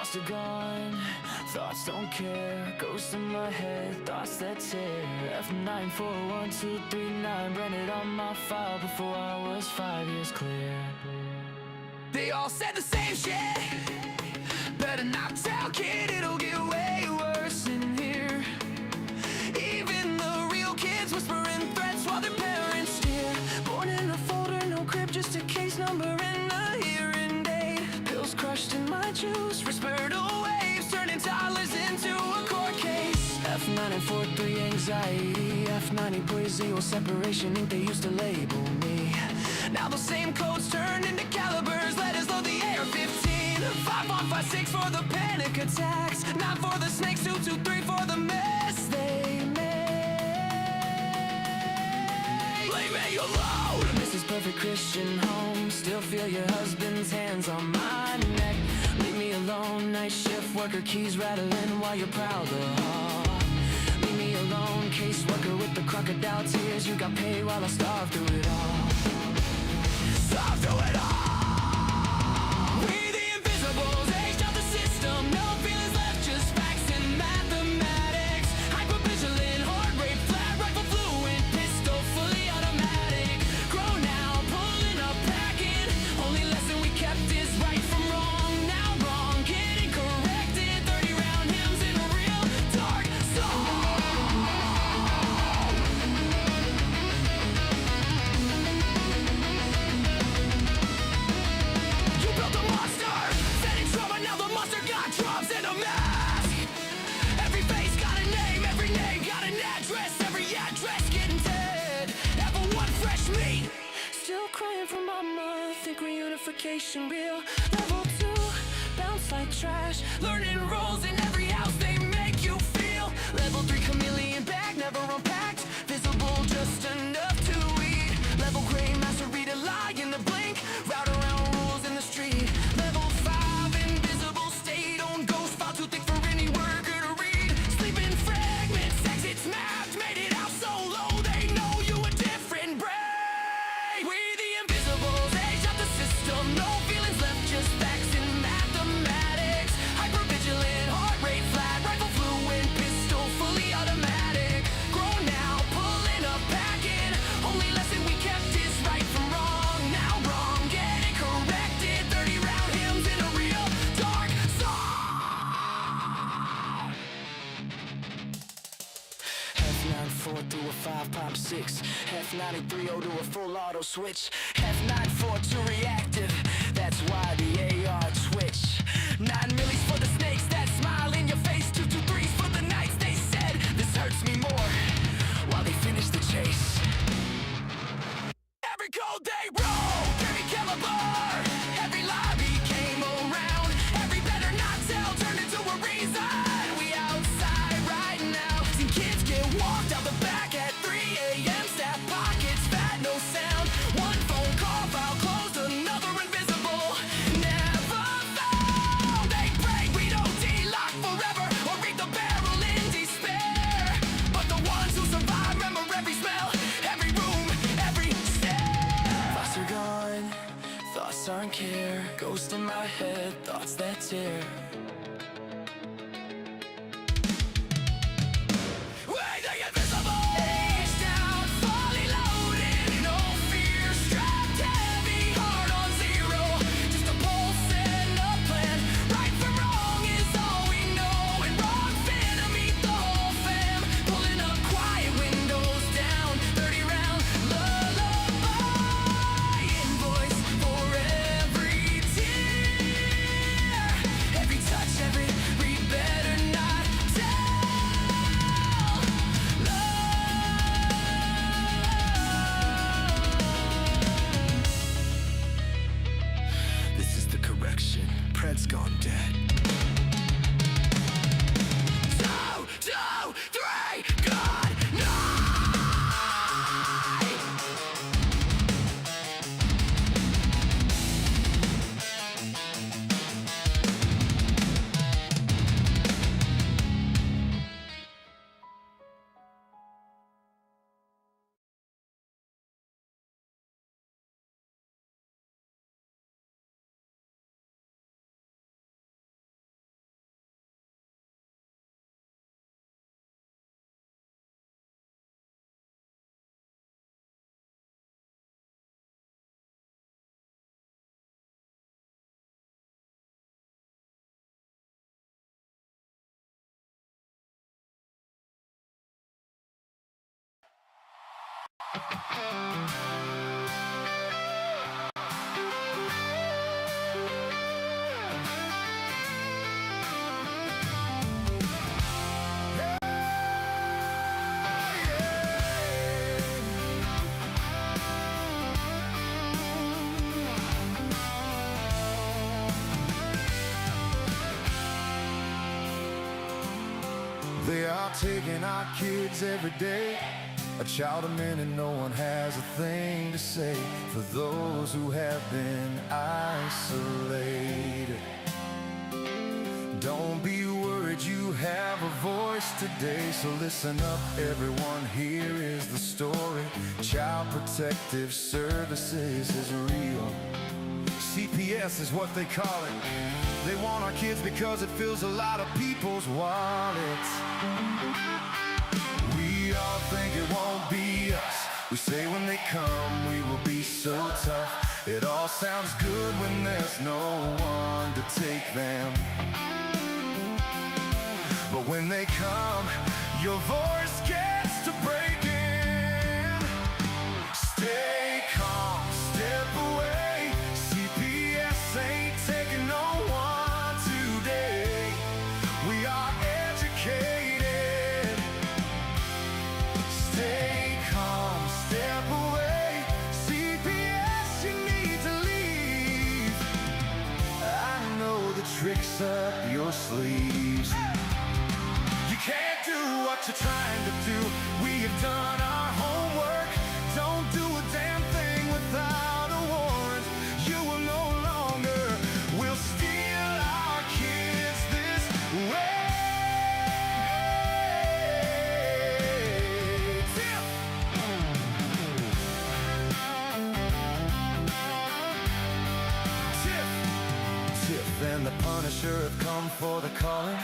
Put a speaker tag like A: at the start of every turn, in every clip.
A: Thoughts are gone, thoughts don't care. Ghosts in my head, thoughts that tear. F941239 branded on my file before I was 5 years clear. They all said the same shit. Better not tell, kid, it'll get way worse in here. Even the real kids whispering threats while their parents steer. Born in a folder, no crib, just a case number and a hearing date. Pills crushed in my juice, respiratory waves turning toddlers into a court case. F943 anxiety, F90 poesio separation ink they used to label me. Now those same codes turned into calibers, letters load the AR-15. 5156 for the panic attacks, 9 for the snakes, 223 for the mess they made. Leave me alone. This is perfect Christian home. Still feel your husband's hands on my neck. Leave me alone. Night shift worker, keys rattling while you're proud of leave me alone. Caseworker with the crocodile tears. You got paid while I starved through it all. Starved through it all. We the invisibles, aged out the system. No feelings left, just facts and mathematics. Hypervigilant, heart rate flat, rifle fluent, pistol fully automatic. Grown now, pulling up, packing. Only lesson we kept is right from wrong. Now wrong, getting corrected. 30-round hymns in a real dark song. You built a monster, setting trauma, now the monster got drums and a mask. Every face got a name, every name got an address, every address getting dead. Ever one fresh meat, still crying for mama, think reunification real. Level 2, bounce like trash, learning roles in every house they make you feel. Level 3, chameleon bag, never unpacked, visible just enough to eat. Level gray, master read a lie in the blink, route around rules in the street. Level 5, invisible state, on ghost file too thick for any worker to read. Sleeping fragments, exits mapped, made it out so low they know you a different breed. We the invisibles, age out the system, no feelings left, just facts and mathematics. Hypervigilant, heart rate flat, rifle fluent, pistol fully automatic. Grown now, pulling up, packing. Only lesson we kept is right from wrong. Now wrong, getting corrected. 30-round hymns in a real dark song. F94 through a 5 pop 6. F93 0 to a full auto switch. F94 to reactive, that's why the AR twitch. 9 millis for the snakes that smile in your face. 223s for the nights they said this hurts me more while they finish the chase. Every code they wrote, every caliber, every lobby came around. Every better not tell turned into a reason. We outside right now. Seen kids get walked out the back at 3 a.m. Staff pockets, fat, no sound. One phone call, file closed, another invisible. Never found. They pray we don't de-lock forever or read the barrel in despair. But the ones who survive remember every smell, every room, every stare. Thoughts are gone, thoughts aren't care. Ghost in my head, thoughts that tear. We the invisible, aged out, fully loaded, no fear, strapped heavy, heart on zero. Just a pulse and a plan. Right from wrong is all we know, and wrong finna meet the whole fam. Pulling up quiet, windows down, 30-round lullaby. Invoice for every tear, every touch, They are taking our kids every day. A child a minute, no one has a thing to say for those who have been isolated. Don't be worried, you have a voice today. So listen up everyone, here is the story. Child Protective Services is real. CPS is what they call it. They want our kids because it fills a lot of people's wallets. We all think it won't be us. We say when they come we will be so tough. It all sounds good when there's no one to take them. But when they come, your voice gets to breaking. Stay calm, step away. CPS ain't taking no one today. We are educated. Stay calm, step away. CPS, you need to leave. I know the tricks up your sleeves. You can't do what you're trying to do. We have done our homework. Don't do a damn thing without a warrant. You will no longer will steal our kids this way. Tiff and the Punisher have come for the calling.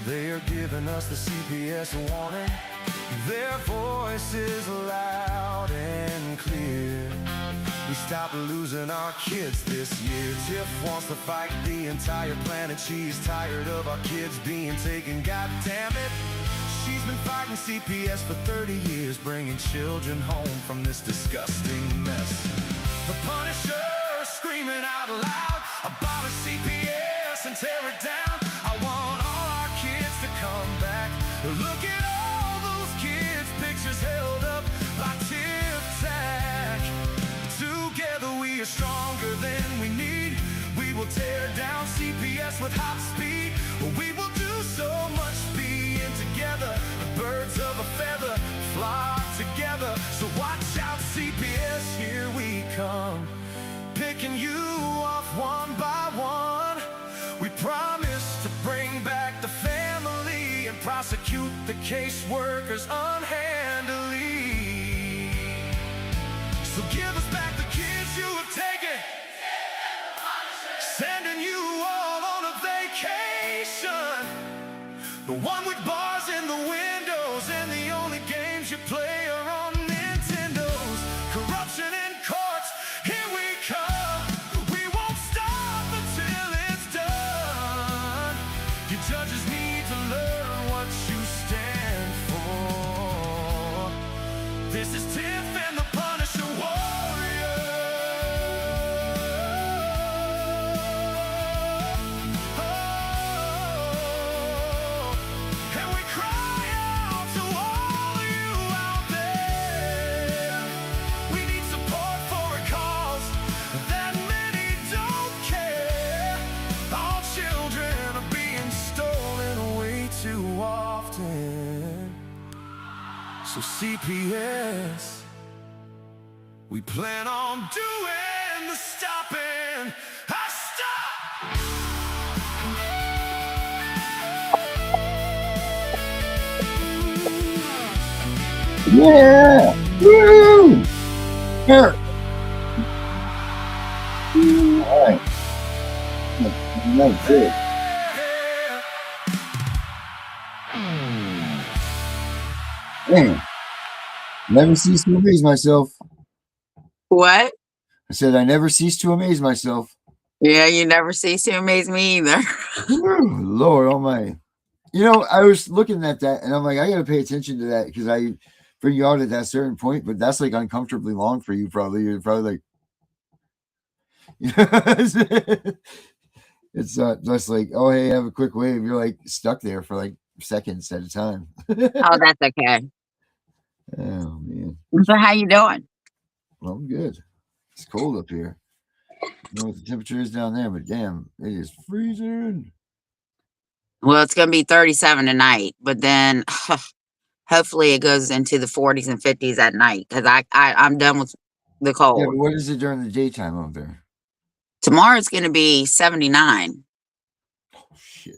A: They are giving us the CPS warning. Their voice is loud and clear. We stopped losing our kids this year. Tiff wants to fight the entire planet. She's tired of our kids being taken, god damn it. She's been fighting CPS for 30 years, bringing children home from this disgusting mess. The Punisher screaming out loud about a CPS and tear it down. I want all our kids to come back. Look at all those kids' pictures held up by Tic-Tac. Together we are stronger than we need. We will tear down CPS with hot speed. We will do so much being together. The birds of a feather flock together. So watch out CPS, here we come. Picking you off one by one. We promise to bring back the family and prosecute the caseworkers unhandily. So give us back the kids you have taken. Sending you all on a vacation. The one with bars in the windows and the only games you play are on Nintendos. Corruption in courts, here we come. We won't stop until it's done. You judges need to learn what you stand for. This is Tiff and the Punisher Warrior. And we cry out to all you out there. We need support for a cause that many don't care. Our children are being stolen way too often. So CPS, we plan on doing the stopping. I stop.
B: Yeah! Woo! Here! Alright. That's it. Man, never cease to amaze myself.
C: What?
B: I said I never cease to amaze myself.
C: Yeah, you never cease to amaze me either.
B: Woo, Lord almighty. You know, I was looking at that and I'm like, I gotta pay attention to that because bring you out at that certain point, but that's like uncomfortably long for you. Probably you're probably like, it's just like, oh hey, have a quick wave. You're like stuck there for like seconds at a time.
C: Oh, that's okay.
B: Oh man.
C: So how you doing?
B: Well, I'm good. It's cold up here. I don't know what the temperature is down there, but damn, it is freezing.
C: Well, it's gonna be 37 tonight, but then hopefully it goes into the 40s and 50s at night because I'm done with the
B: Yeah,
C: cold.
B: but what is it during the daytime out there?
C: Tomorrow it's gonna be 79.
B: Oh shit.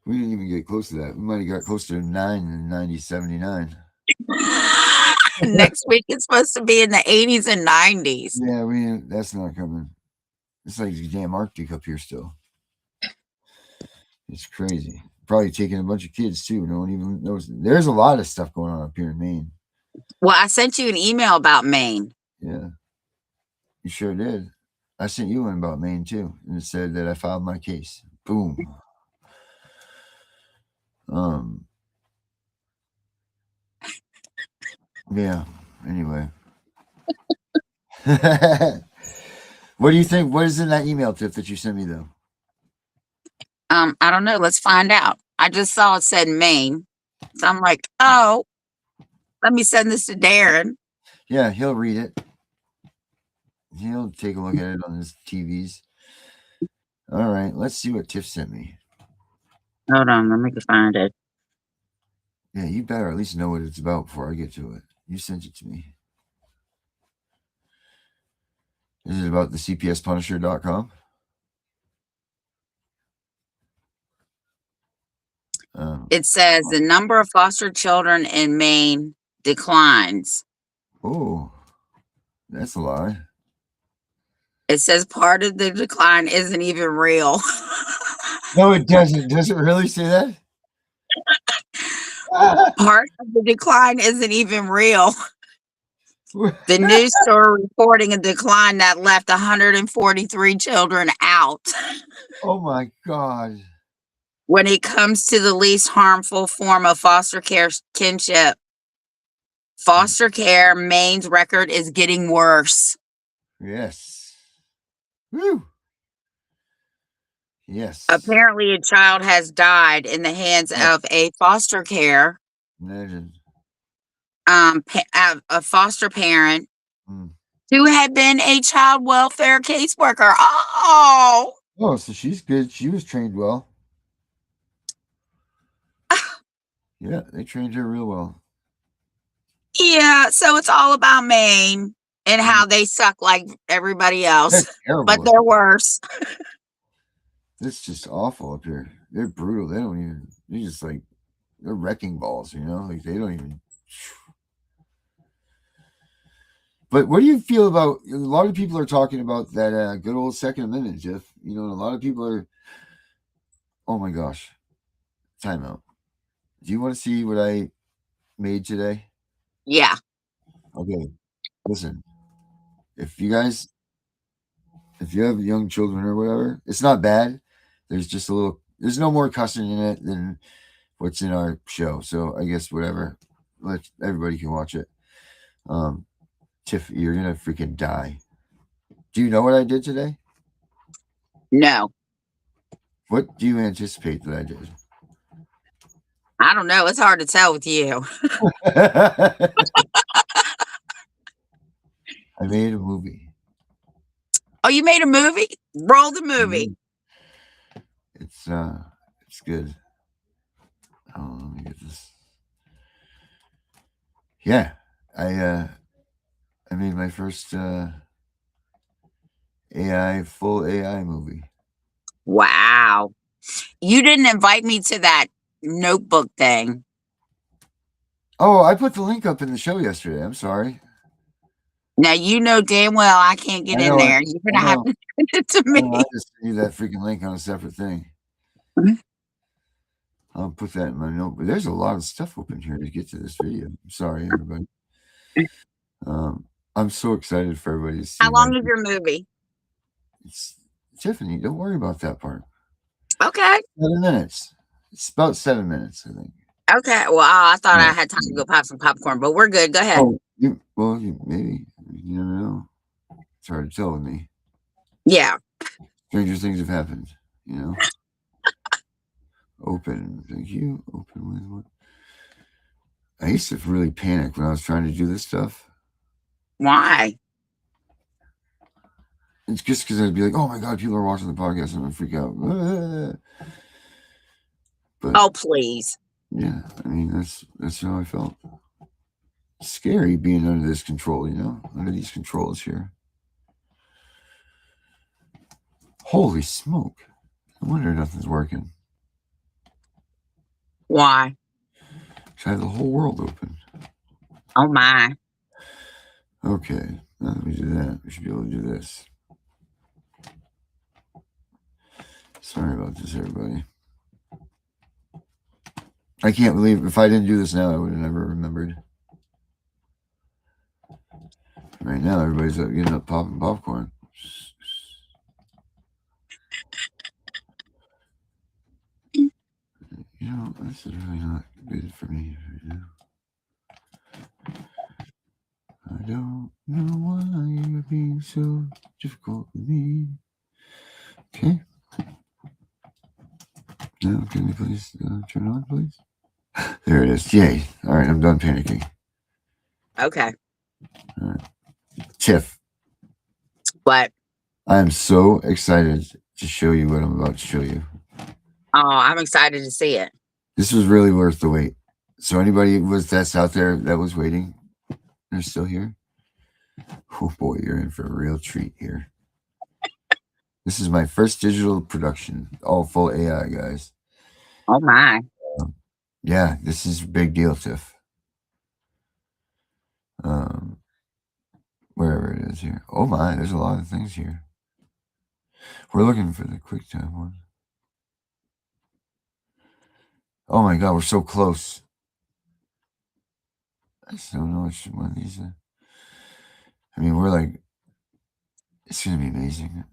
B: We didn't even get close to that. We might have got closer to 9 and 90, 79.
C: Next week it's supposed to be in the 80s and 90s.
B: Yeah, that's not coming. It's like the damn Arctic up here still. It's crazy. Probably taking a bunch of kids too. No one even knows. There's a lot of stuff going on up here in Maine.
C: Well, I sent you an email about Maine.
B: Yeah, you sure did. I sent you one about Maine too, and it said that I filed my case. Boom. Yeah. Anyway. What do you think? What is in that email, Tiff, that you sent me though?
C: I don't know. Let's find out. I just saw it said Maine. So I'm like, oh, let me send this to Darren.
B: Yeah, he'll read it. He'll take a look at it on his TVs. All right, let's see what Tiff sent me.
C: Hold on, let me find it.
B: Yeah, you better at least know what it's about before I get to it. You sent it to me. Is it about the CPSpunisher.com?
C: It says the number of foster children in Maine declines.
B: Oh, that's a lie.
C: It says part of the decline isn't even real.
B: No, it doesn't. Does it really say that?
C: Part of the decline isn't even real. The news story reporting a decline that left 143 children out.
B: Oh my God.
C: When it comes to the least harmful form of foster care kinship, foster care, Maine's record is getting worse.
B: Yes. Woo. Yes.
C: Apparently, a child has died in the hands of a foster care,
B: Imagine.
C: a foster parent who had been a child welfare caseworker. Oh,
B: so she's good. She was trained well. Yeah, they trained her real well.
C: Yeah, so it's all about Maine and how they suck like everybody else,
B: That's terrible.
C: but they're worse.
B: It's just awful up here. They're brutal. They don't even. They're just like they're wrecking balls. You know, like they don't even. But what do you feel about? A lot of people are talking about that good old Second Amendment, Jeff. You know, a lot of people are. Oh my gosh! Time out. Do you want to see what I made today?
C: Yeah.
B: Okay. Listen, if you have young children or whatever, it's not bad. There's just a little. There's no more cussing in it than what's in our show. So I guess whatever. Everybody can watch it. Tiff, you're gonna freaking die. Do you know what I did today?
C: No.
B: What do you anticipate that I did?
C: I don't know. It's hard to tell with you.
B: I made a movie.
C: Oh, you made a movie? Roll the movie.
B: It's good. Oh, let me get this. Yeah, I made my first full AI movie.
C: Wow. You didn't invite me to that notebook thing.
B: Oh, I put the link up in the show yesterday. I'm sorry.
C: Now you know damn well I can't get in there. You're gonna have to send it to me.
B: I just send you that freaking link on a separate thing. I'll put that in my note. But there's a lot of stuff open here to get to this video. I'm sorry, everybody. I'm so excited for everybody to see.
C: How long is your movie?
B: It's Tiffany. Don't worry about that part.
C: Okay.
B: 7 minutes. It's about 7 minutes, I think.
C: Okay. Well, I thought
B: Yeah.
C: I had time to go pop some popcorn, but we're good. Go ahead.
B: Oh, maybe. You never know. It's hard to tell with me.
C: Yeah.
B: Stranger things have happened, you know. Open. Thank you. Open with what? I used to really panic when I was trying to do this stuff.
C: Why?
B: It's just because I'd be like, "Oh my god, people are watching the podcast," and I'd freak out. But
C: Oh, please.
B: yeah, I mean that's how I felt. It's scary being under this control, you know, under these controls here. Holy smoke! No wonder nothing's working.
C: Why?
B: I have the whole world open.
C: Oh my.
B: Okay, now that we do that, we should be able to do this. Sorry about this, everybody. I can't believe if I didn't do this now, I would have never remembered. Right now, everybody's up getting up popping popcorn. You know, this is really not good for me right now. I don't know why you're being so difficult with me. Okay. Now, can we please turn on, please? There it is. Yay. All right, I'm done panicking.
C: Okay.
B: All right. Tiff,
C: What?
B: I am so excited to show you what I'm about to show you.
C: Oh, I'm excited to see it.
B: This was really worth the wait. So anybody that's out there that was waiting, they're still here. Oh boy, you're in for a real treat here. This is my first digital production, all full AI, guys.
C: Oh my.
B: Yeah, this is a big deal, Tiff. Wherever it is here. Oh my, there's a lot of things here. We're looking for the QuickTime one. Oh my god, we're so close. I just don't know which one of these. I mean, we're like, it's gonna be amazing.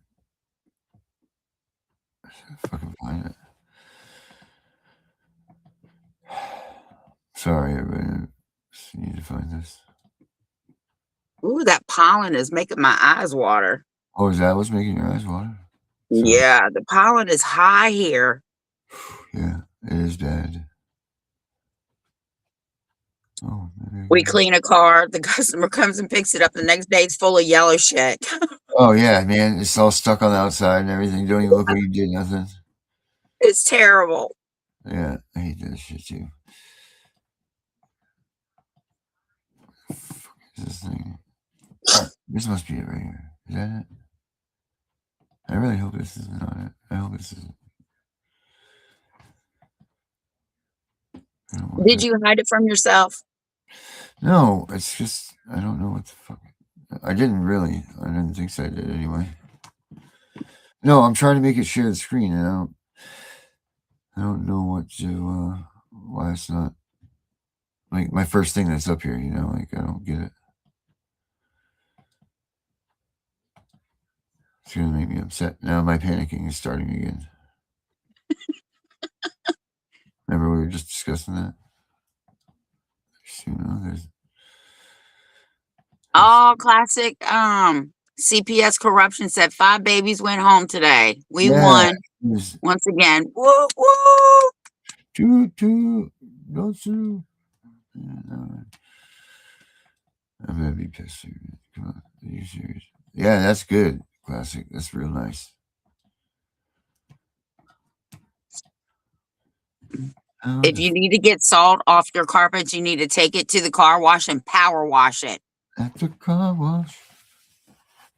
B: I should fucking find it. Sorry, everybody. Just need to find this.
C: Ooh, that pollen is making my eyes water.
B: Oh, is that what's making your eyes water? Sorry.
C: Yeah, the pollen is high here.
B: Yeah, it is bad. Oh,
C: We clean a car, the customer comes and picks it up. The next day it's full of yellow shit.
B: oh yeah, man, it's all stuck on the outside and everything. Don't even look what you did, nothing.
C: It's terrible.
B: Yeah, I hate that shit too. Fuck is this thing? This must be it right here. Is that it? I really hope this is not it. I hope this is.
C: Did you hide it from yourself?
B: No, it's just I don't know what the fuck. I didn't really. I didn't think so. I did anyway. No, I'm trying to make it share the screen, and I don't know what to. Why it's not like my first thing that's up here. You know, like I don't get it. It's gonna make me upset. Now my panicking is starting again. Remember we were just discussing that? You know, there's
C: Oh, classic. CPS corruption said 5 babies went home today. We won once again. Woo woo.
B: Don't sue. I'm gonna be pissed. Come on, are you serious? Yeah, that's good. Classic. That's real nice.
C: If you need to get salt off your carpets, you need to take it to the car wash and power wash it.
B: At the car wash.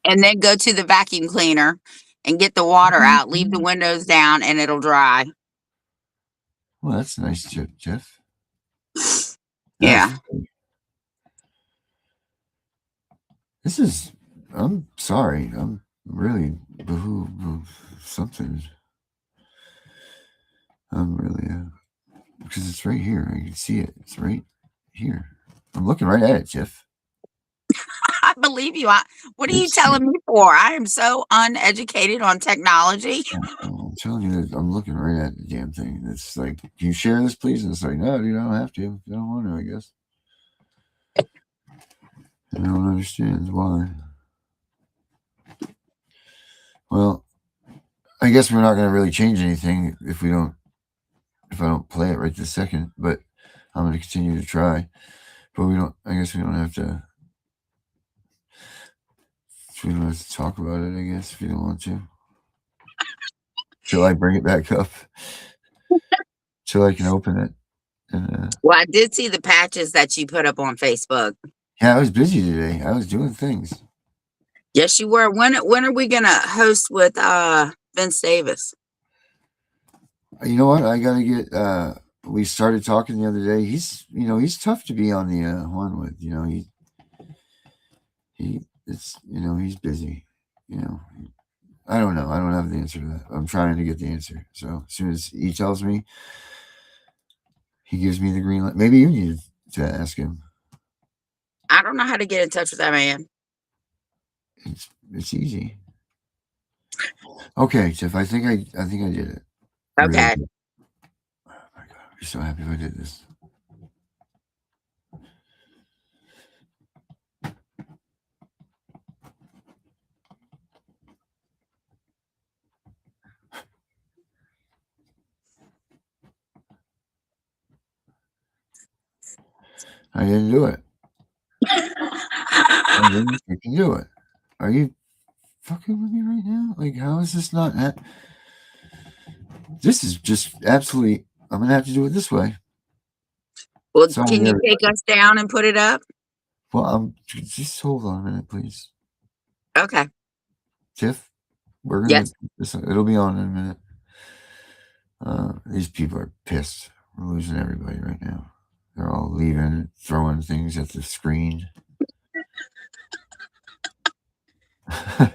C: And then go to the vacuum cleaner and get the water out. Leave the windows down and it'll dry.
B: Well, that's nice, Jeff.
C: Yeah.
B: This is. I'm sorry. I'm really something. I'm really because it's right here. I can see it. It's right here. I'm looking right at it, Jeff.
C: I believe you. What are you telling me for? I am so uneducated on technology.
B: Oh, I'm telling you that I'm looking right at the damn thing. It's like, can you share this, please? And it's like, no, dude, I don't have to. I don't want to, I guess. I don't understand why. Well, I guess we're not going to really change anything if I don't play it right this second, but I'm going to continue to try. But I guess we don't have to talk about it, I guess, if you don't want to. Till I bring it back up. Till I can open it. And,
C: Well, I did see the patches that you put up on Facebook.
B: yeah, I was busy today. I was doing things.
C: Yes, you were. When are we gonna host with Vince Davis?
B: You know what? I gotta get. We started talking the other day. He's tough to be on the horn with. He's busy. I don't know. I don't have the answer to that. I'm trying to get the answer. So as soon as he tells me, he gives me the green light. Maybe you need to ask him.
C: I don't know how to get in touch with that man.
B: It's easy. Okay, Tiff. I think I did it.
C: Okay.
B: Really. Oh my God, I'd be so happy if I did this. I didn't do it. I didn't freaking do it. Are you fucking with me right now? Like, how is this not? This is just absolutely. I'm gonna have to do it this way.
C: Well, can you take us down and put it up?
B: Well, just hold on a minute, please.
C: Okay.
B: Tiff, we're gonna.
C: Yes.
B: It'll be on in a minute. These people are pissed. We're losing everybody right now. They're all leaving, throwing things at the screen. I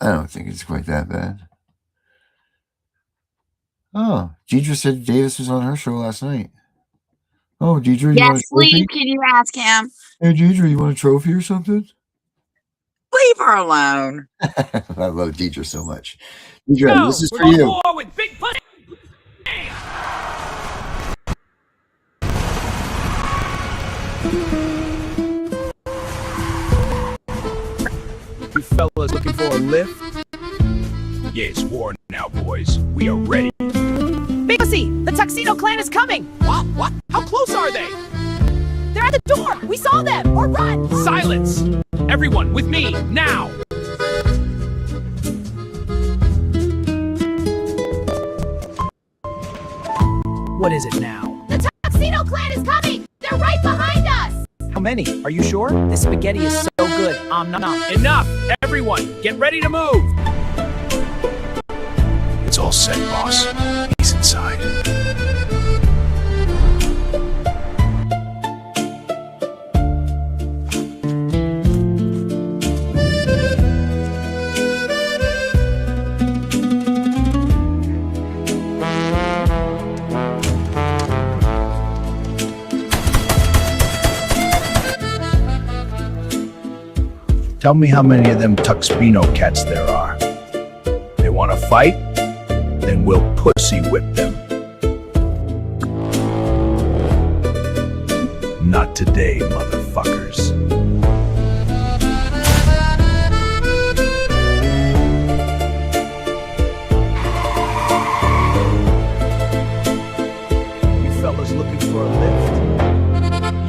B: don't think it's quite that bad. Oh, Deidre said Davis was on her show last night. Oh, Deidre, you want a trophy?
C: Sleep. Can you ask him?
B: Hey, Deidre, you want a trophy or something?
C: Leave her alone.
B: I love Deidre so much. Deidre, this is for you.
A: War with Big Punisher.
D: You fellas looking for a lift? Yeah, it's war now, boys. We are ready.
E: Big Pussy, the Tuxedo Clan is coming!
A: What? How close are they?
E: They're at the door! We saw them! Or run!
A: Silence! Everyone, with me, now!
D: What is it now?
E: The Tuxedo Clan is coming! They're right behind us!
D: How many? Are you sure? This spaghetti is so good. Nom.
A: Enough! Everyone, get ready to move!
D: It's all set, boss. He's inside. Tell me how many of them Tuxbino cats there are. They want to fight? Then we'll pussy whip them. Not today, motherfuckers. You fellas looking for a lift?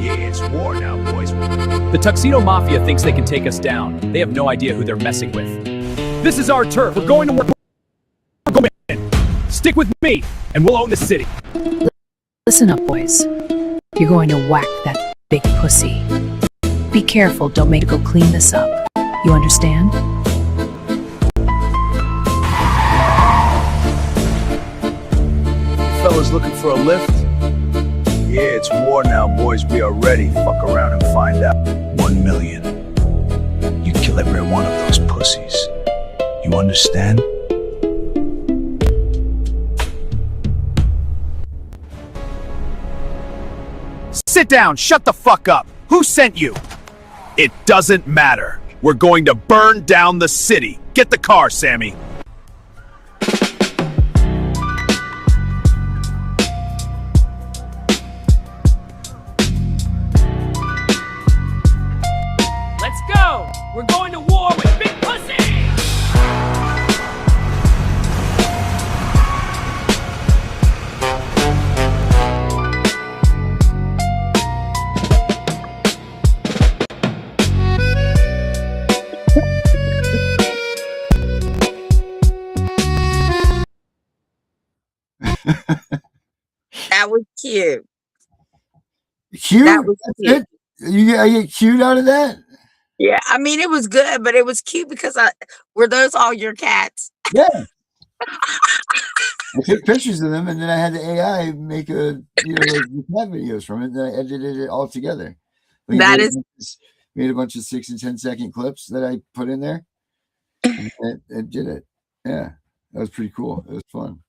D: Yeah, it's war now, boys.
F: The Tuxedo Mafia thinks they can take us down. They have no idea who they're messing with. This is our turf. We're going to work. We're going in. Stick with me, and we'll own the city.
G: Listen up, boys. You're going to whack that big pussy. Be careful, don't make it go clean this up. You understand?
D: Fellas looking for a lift? Yeah, it's war now, boys. We are ready. Fuck around and find out. 1 million. You kill every one of those pussies. You understand?
F: Sit down. Shut the fuck up. Who sent you?
D: It doesn't matter. We're going to burn down the city. Get the car, Sammy.
F: Let's go! We're going to war with Big Pussy!
C: That was cute.
B: Cute?
C: That was
B: That's
C: cute.
B: it? I get cute out of that?
C: Yeah, I mean it was good, but it was cute because were those all your cats?
B: Yeah. I took pictures of them and then I had the AI make like cat videos from it, and then I edited it all together. Like
C: That is
B: made a bunch of 6 and 10-second clips that I put in there. And it did it. Yeah. That was pretty cool. It was fun.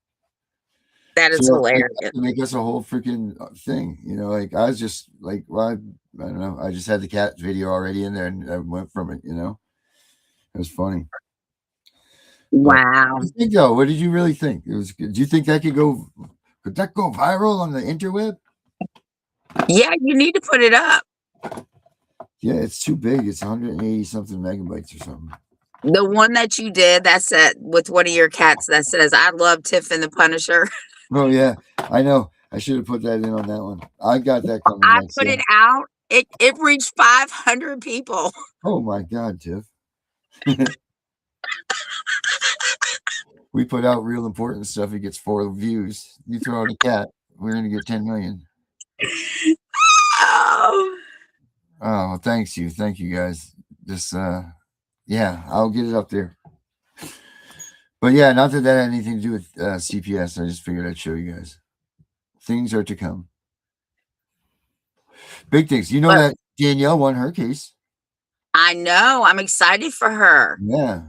C: hilarious.
B: Make us a whole freaking thing, like I was just like, well, I don't know. I just had the cat video already in there and I went from it, it was funny.
C: Wow.
B: What did you really think? It was good. Do you think could that go viral on the interweb?
C: Yeah, you need to put it up.
B: Yeah, it's too big. It's 180 something megabytes or something.
C: The one that you did that said with one of your cats that says, "I love Tiff and the Punisher."
B: Oh yeah, I know. I should have put that in on that one. I got that coming
C: I
B: next.
C: put it out. It reached 500 people.
B: Oh my God, Tiff. We put out real important stuff. It gets 4 views. You throw out a cat, we're gonna get 10 million.
C: Oh.
B: Oh, thank you guys. Just yeah, I'll get it up there. But yeah, not that had anything to do with CPS. I just figured I'd show you guys. Things are to come. Big things. That Danielle won her case.
C: I know. I'm excited for her.
B: Yeah.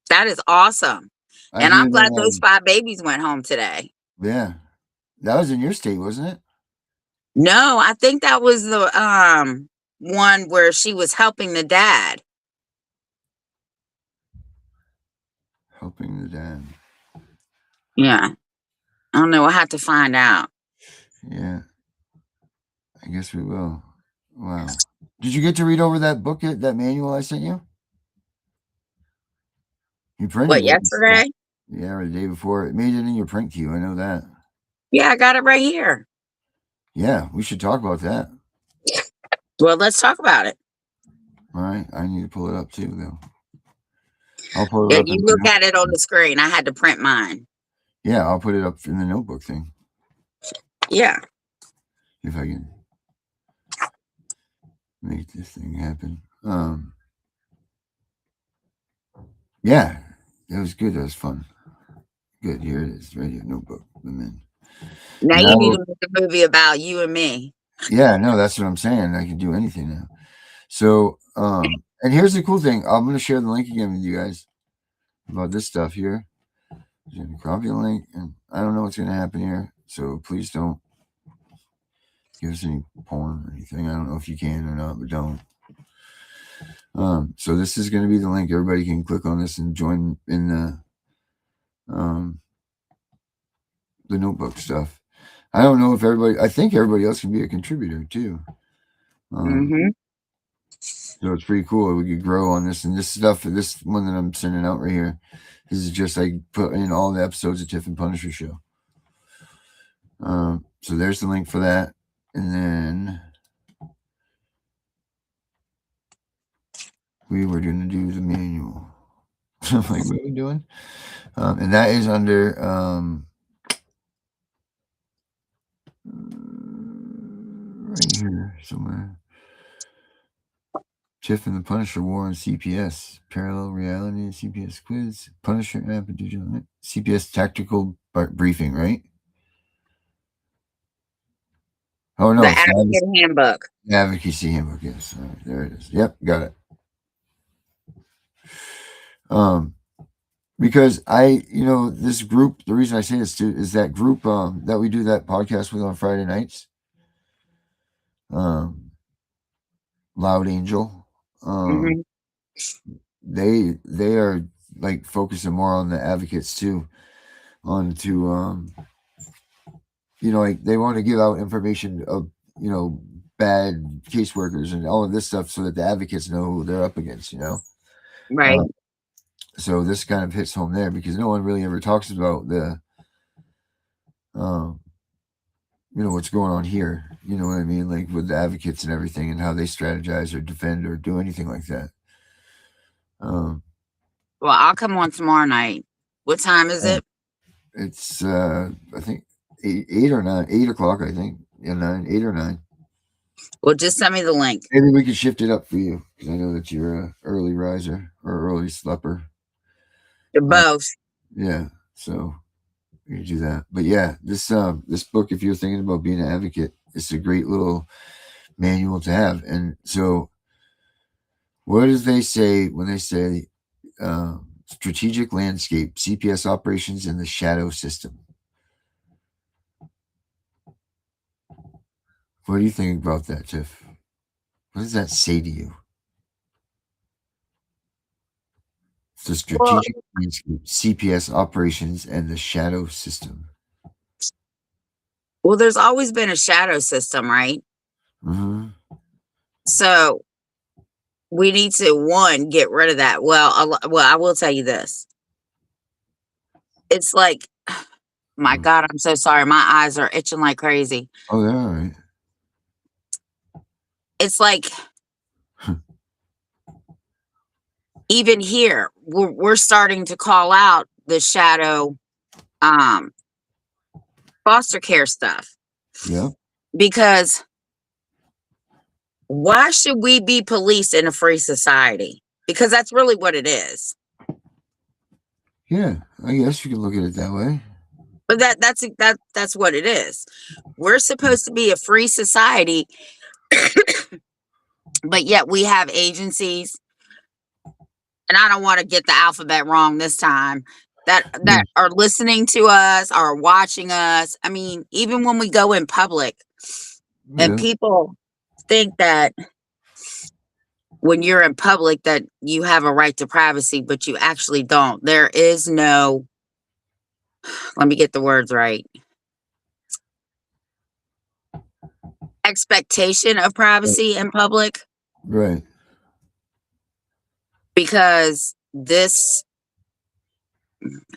C: That is awesome. And I'm glad those 5 babies went home today.
B: Yeah. That was in your state, wasn't it?
C: No, I think that was the one where she was helping the dad.
B: Helping the dad.
C: Yeah. I don't know. I'll have to find out.
B: Yeah. I guess we will. Wow. Did you get to read over that book, that manual I sent you? You printed
C: What,
B: it.
C: yesterday?
B: Yeah, or the day before. It made it in your print queue. I know that.
C: Yeah, I got it right here.
B: Yeah, we should talk about that.
C: Well, let's talk about it.
B: All right. I need to pull it up too, though. I'll pull it up.
C: You look at it on the screen. I had to print mine.
B: Yeah, I'll put it up in the notebook thing.
C: Yeah.
B: If I can make this thing happen. Yeah, it was good. It was fun. Good. Here it is. Right here, notebook.
C: Now you need to make a movie about you and me.
B: Yeah, no, that's what I'm saying. I can do anything now. So, and here's the cool thing. I'm going to share the link again with you guys about this stuff here. I'm going to copy the link, and I don't know what's going to happen here. So please don't give us any porn or anything. I don't know if you can or not, but don't. So this is going to be the link. Everybody can click on this and join in the notebook stuff. I don't know if I think everybody else can be a contributor too. So it's pretty cool. We could grow on this, and this one that I'm sending out right here. This is just like put in all the episodes of Tiff and Punisher show. So there's the link for that. And then we were going to do the manual. Like, what are we doing? And that is under right here somewhere. Tiff and the Punisher War on CPS. Parallel Reality, CPS Quiz, Punisher app, and digital CPS Tactical Briefing, right? Oh, no.
C: The Advocate Handbook.
B: Advocacy Handbook, yes. All right, there it is. Yep, got it. Because this group, the reason I say this too is that group that we do that podcast with on Friday nights. Loud Angel. they are like focusing more on the advocates too, like they want to give out information of bad caseworkers and all of this stuff so that the advocates know who they're up against.
C: Right.
B: So this kind of hits home there because no one really ever talks about the what's going on here. You know what I mean? Like with the advocates and everything and how they strategize or defend or do anything like that.
C: Well, I'll come on tomorrow night. What time is it?
B: It's I think 8 or 9, 8 o'clock, I think. Yeah, 8 or 9.
C: Well, just send me the link.
B: Maybe we could shift it up for you because I know that you're a early riser or early sleeper.
C: Both.
B: Yeah, so you do that. But yeah, this book, if you're thinking about being an advocate, it's a great little manual to have. And so, what do they say when they say strategic landscape, CPS operations, and the shadow system? What do you think about that, Tiff? What does that say to you? The strategic landscape, CPS operations, and the shadow system.
C: Well, there's always been a shadow system, right?
B: Mm-hmm.
C: So we need to, one, get rid of that. Well, I will tell you this. It's like, my God, I'm so sorry. My eyes are itching like crazy.
B: Oh, they're all right.
C: It's like, even here, we're starting to call out the shadow foster care stuff.
B: Yeah.
C: Because why should we be policed in a free society? Because that's really what it is.
B: Yeah, I guess you can look at it that way.
C: But that's what it is. We're supposed to be a free society, but yet we have agencies, and I don't want to get the alphabet wrong this time, that are listening to us, are watching us. I mean, even when we go in public, and people think that when you're in public that you have a right to privacy, but you actually don't. There is no, let me get the words right, expectation of privacy in public.
B: Right.
C: Because this,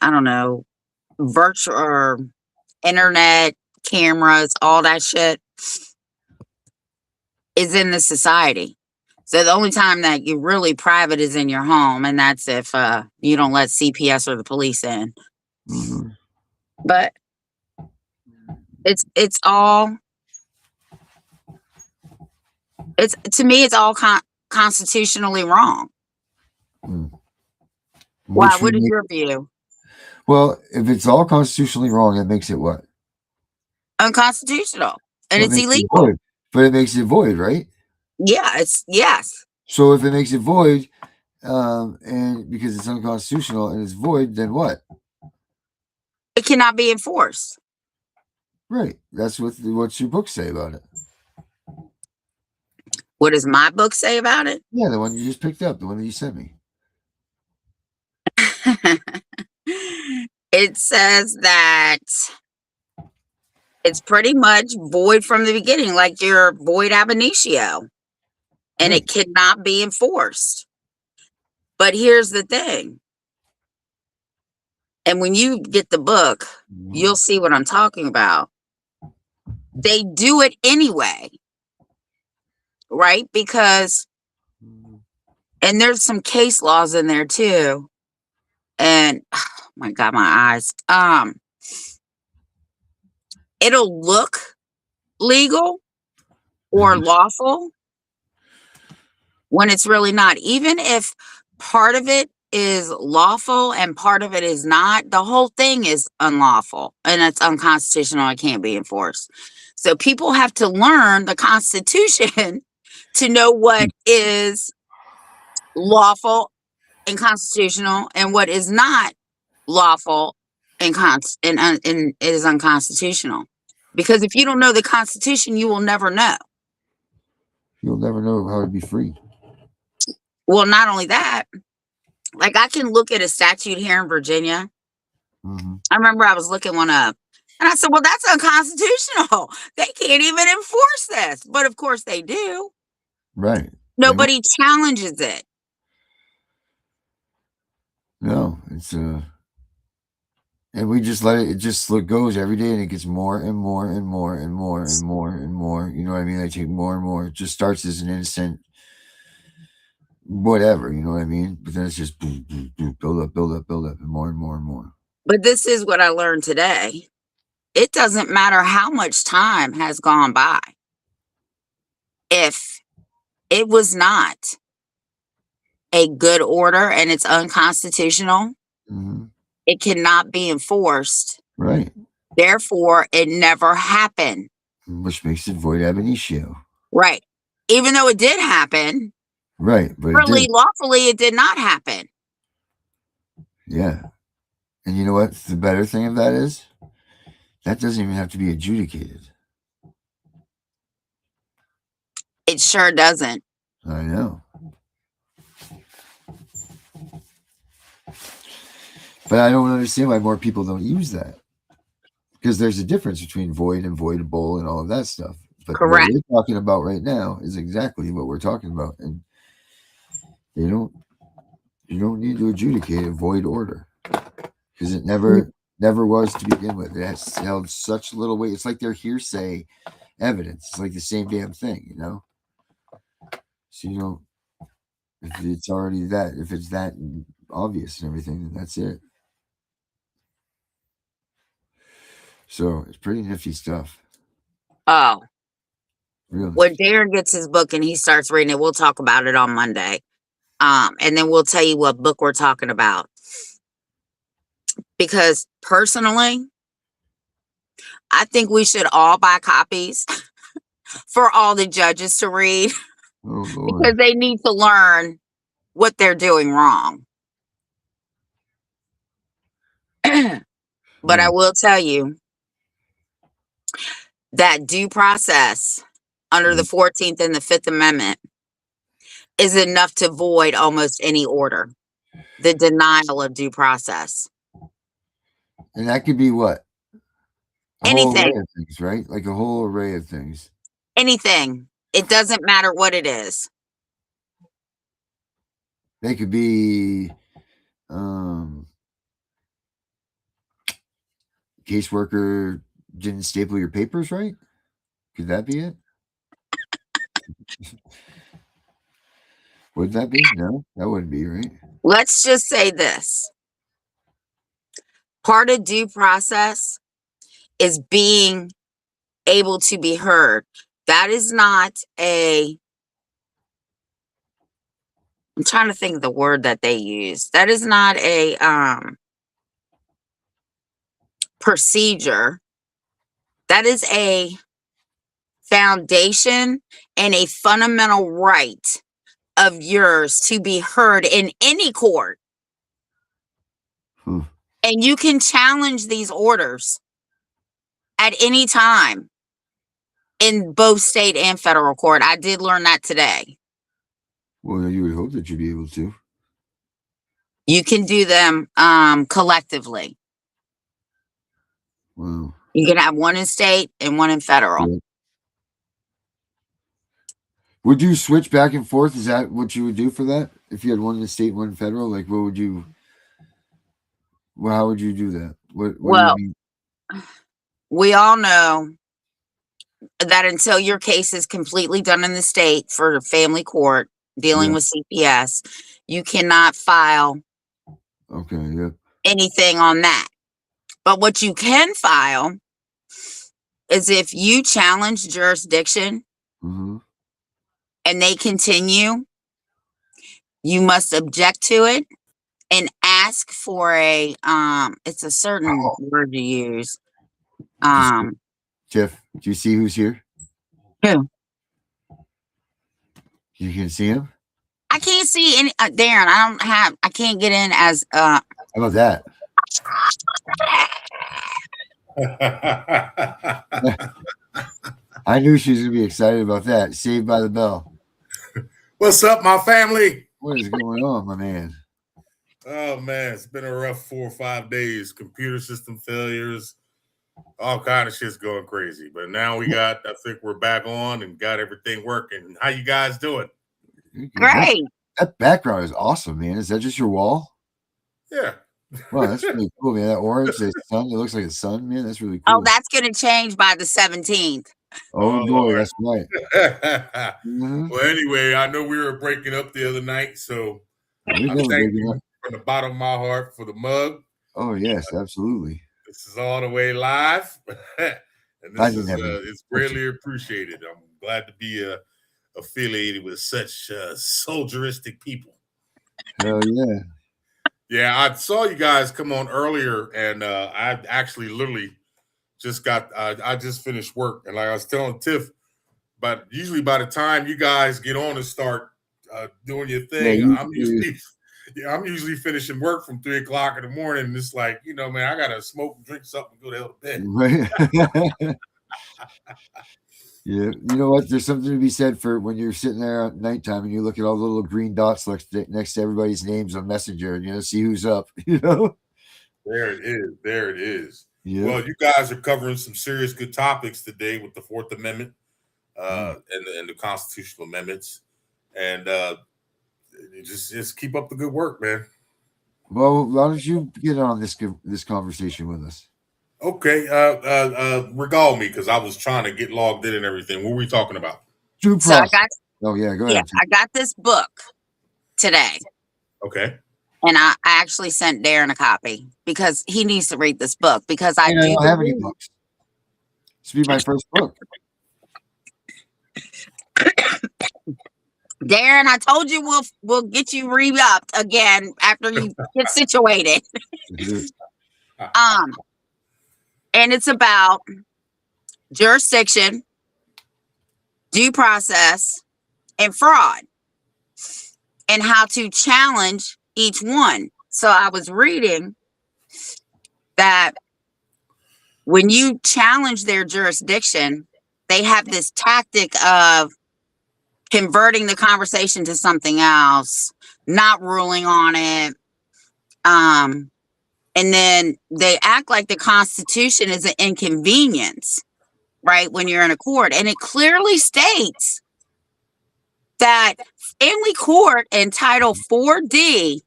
C: I don't know, virtual or internet cameras, all that shit is in the society. So the only time that you're really private is in your home, and that's if you don't let CPS or the police in.
B: Mm-hmm.
C: But it's all, to me, it's all constitutionally wrong. Why? What is your view?
B: Well, if it's all constitutionally wrong, that makes it what?
C: Unconstitutional, and it's illegal.
B: But it makes it void, right?
C: Yeah, yes.
B: So if it makes it void, and because it's unconstitutional and it's void, then what?
C: It cannot be enforced.
B: Right. That's what's your book say about it?
C: What does my book say about it?
B: Yeah, the one you just picked up, the one that you sent me.
C: It says that it's pretty much void from the beginning, like your void ab initio, and it cannot be enforced. But here's the thing. And when you get the book, you'll see what I'm talking about. They do it anyway, right? Because, and there's some case laws in there too. And oh my God, my eyes. It'll look legal or lawful when it's really not. Even if part of it is lawful and part of it is not, the whole thing is unlawful and it's unconstitutional. It can't be enforced. So people have to learn the Constitution to know what is lawful and constitutional and what is not lawful and it is unconstitutional. Because if you don't know the Constitution, you will never know.
B: You'll never know how to be free.
C: Well, not only that, Like, I can look at a statute here in Virginia.
B: Mm-hmm.
C: I remember I was looking one up, and I said, well, that's unconstitutional. They can't even enforce this. But of course they do.
B: Right.
C: Nobody challenges it.
B: No, it's and we just let it just goes every day, and it gets more and more and more and more and more and more. You know what I mean? They take more and more. It just starts as an innocent whatever, you know what I mean? But then it's just boom, boom, boom, build up, and more and more and more.
C: But this is what I learned today. It doesn't matter how much time has gone by. If it was not a good order and it's unconstitutional,
B: Mm-hmm.
C: it cannot be enforced.
B: Right.
C: Therefore, it never happened.
B: Which makes it void ab initio.
C: Right. Even though it did happen,
B: Right. But
C: really lawfully, it did not happen.
B: Yeah. And you know what? The better thing of that is that doesn't even have to be adjudicated.
C: It sure doesn't.
B: I know. But I don't understand why more people don't use that. Because there's a difference between void and voidable and all of that stuff. But
C: Correct.
B: what we're talking about right now is exactly what we're talking about. And you don't need to adjudicate a void order. Because it never was to begin with. It has held such little weight. It's like their hearsay evidence. It's like the same damn thing, you know? So you don't, if it's already that, if it's that obvious and everything, then that's it. So it's pretty nifty stuff.
C: Oh.
B: Really.
C: When Darren gets his book and he starts reading it, we'll talk about it on Monday. And then we'll tell you what book we're talking about. Because personally, I think we should all buy copies for all the judges to read.
B: Oh, Lord.
C: Because they need to learn what they're doing wrong. But I will tell you that due process under the 14th and the 5th Amendment is enough to void almost any order. The denial of due process.
B: And that could be what? A whole
C: Anything.
B: array of things, right? Like a whole array of things.
C: Anything. It doesn't matter what it is.
B: They could be caseworker didn't staple your papers right? Could that be it? Would that be? No, that wouldn't be, right?
C: Let's just say this. Part of due process is being able to be heard. That is not I'm trying to think of the word that they use. That is not a procedure. That is a foundation and a fundamental right of yours to be heard in any court. And you can challenge these orders at any time in both state and federal court. I did learn that today.
B: Well, you would hope that you'd be able to.
C: You can do them collectively.
B: Wow.
C: You can have one in state and one in federal.
B: Yeah. Would you switch back and forth? Is that what you would do for that? If you had one in the state, one in federal, like what would you? Well, how would you do that? What
C: Well,
B: do you mean?
C: we all know that until your case is completely done in the state for family court dealing with CPS, you cannot file anything on that. But what you can file is if you challenge jurisdiction and they continue, you must object to it and ask for a it's a certain word to use.
B: Tiff, do you see who's here?
C: Who?
B: You can see him?
C: I can't see any Darren, I can't get in as
B: How about that? I knew she was gonna be excited about that. Saved by the Bell.
H: What's up, my family?
B: What is going on, my man?
H: Oh man, it's been a rough 4 or 5 days. Computer system failures, all kind of shit's going crazy. But now I think we're back on and got everything working. How you guys doing?
C: Great.
B: That background is awesome, man. Is that just your wall?
H: Yeah.
B: Wow, that's really cool, man. That orange, the sun, it looks like a sun, man. That's really
C: Oh,
B: cool.
C: that's going to change by the 17th.
B: Oh, boy,
H: Lord.
B: that's right.
H: Well, anyway, I know we were breaking up the other night, so
B: We've
H: I
B: never
H: thank
B: breaking
H: you
B: up.
H: from the bottom of my heart for the mug.
B: Oh, yes, absolutely.
H: This is all the way live, and
B: I
H: this
B: didn't
H: is
B: have any-
H: it's greatly appreciated. I'm glad to be affiliated with such soldieristic people.
B: Hell yeah.
H: Yeah, I saw you guys come on earlier, and I actually literally just I just finished work, and like I was telling Tiff, but usually by the time you guys get on and start doing your thing, I'm usually finishing work from 3 o'clock in the morning. And it's like, man, I gotta smoke and drink something and go to hell to bed.
B: Right. Yeah, you know what? There's something to be said for when you're sitting there at nighttime and you look at all the little green dots next to everybody's names on Messenger and see who's up.
H: There it is.
B: Yeah.
H: Well, you guys are covering some serious good topics today with the Fourth Amendment and the constitutional amendments, and just keep up the good work, man.
B: Well, why don't you get on this conversation with us?
H: Okay, regale me because I was trying to get logged in and everything. What were we talking about?
B: Due process. Go
C: Yeah,
B: ahead.
C: I got this book today.
H: Okay.
C: And I actually sent Darren a copy because he needs to read this book because I
B: don't have any books. This will be my first book.
C: Darren, I told you we'll get you re-upped again after you get situated. And it's about jurisdiction, due process, and fraud, and how to challenge each one. So I was reading that when you challenge their jurisdiction, they have this tactic of converting the conversation to something else, not ruling on it. And then they act like the Constitution is an inconvenience, right? When you're in a court. And it clearly states that family court in Title 4D,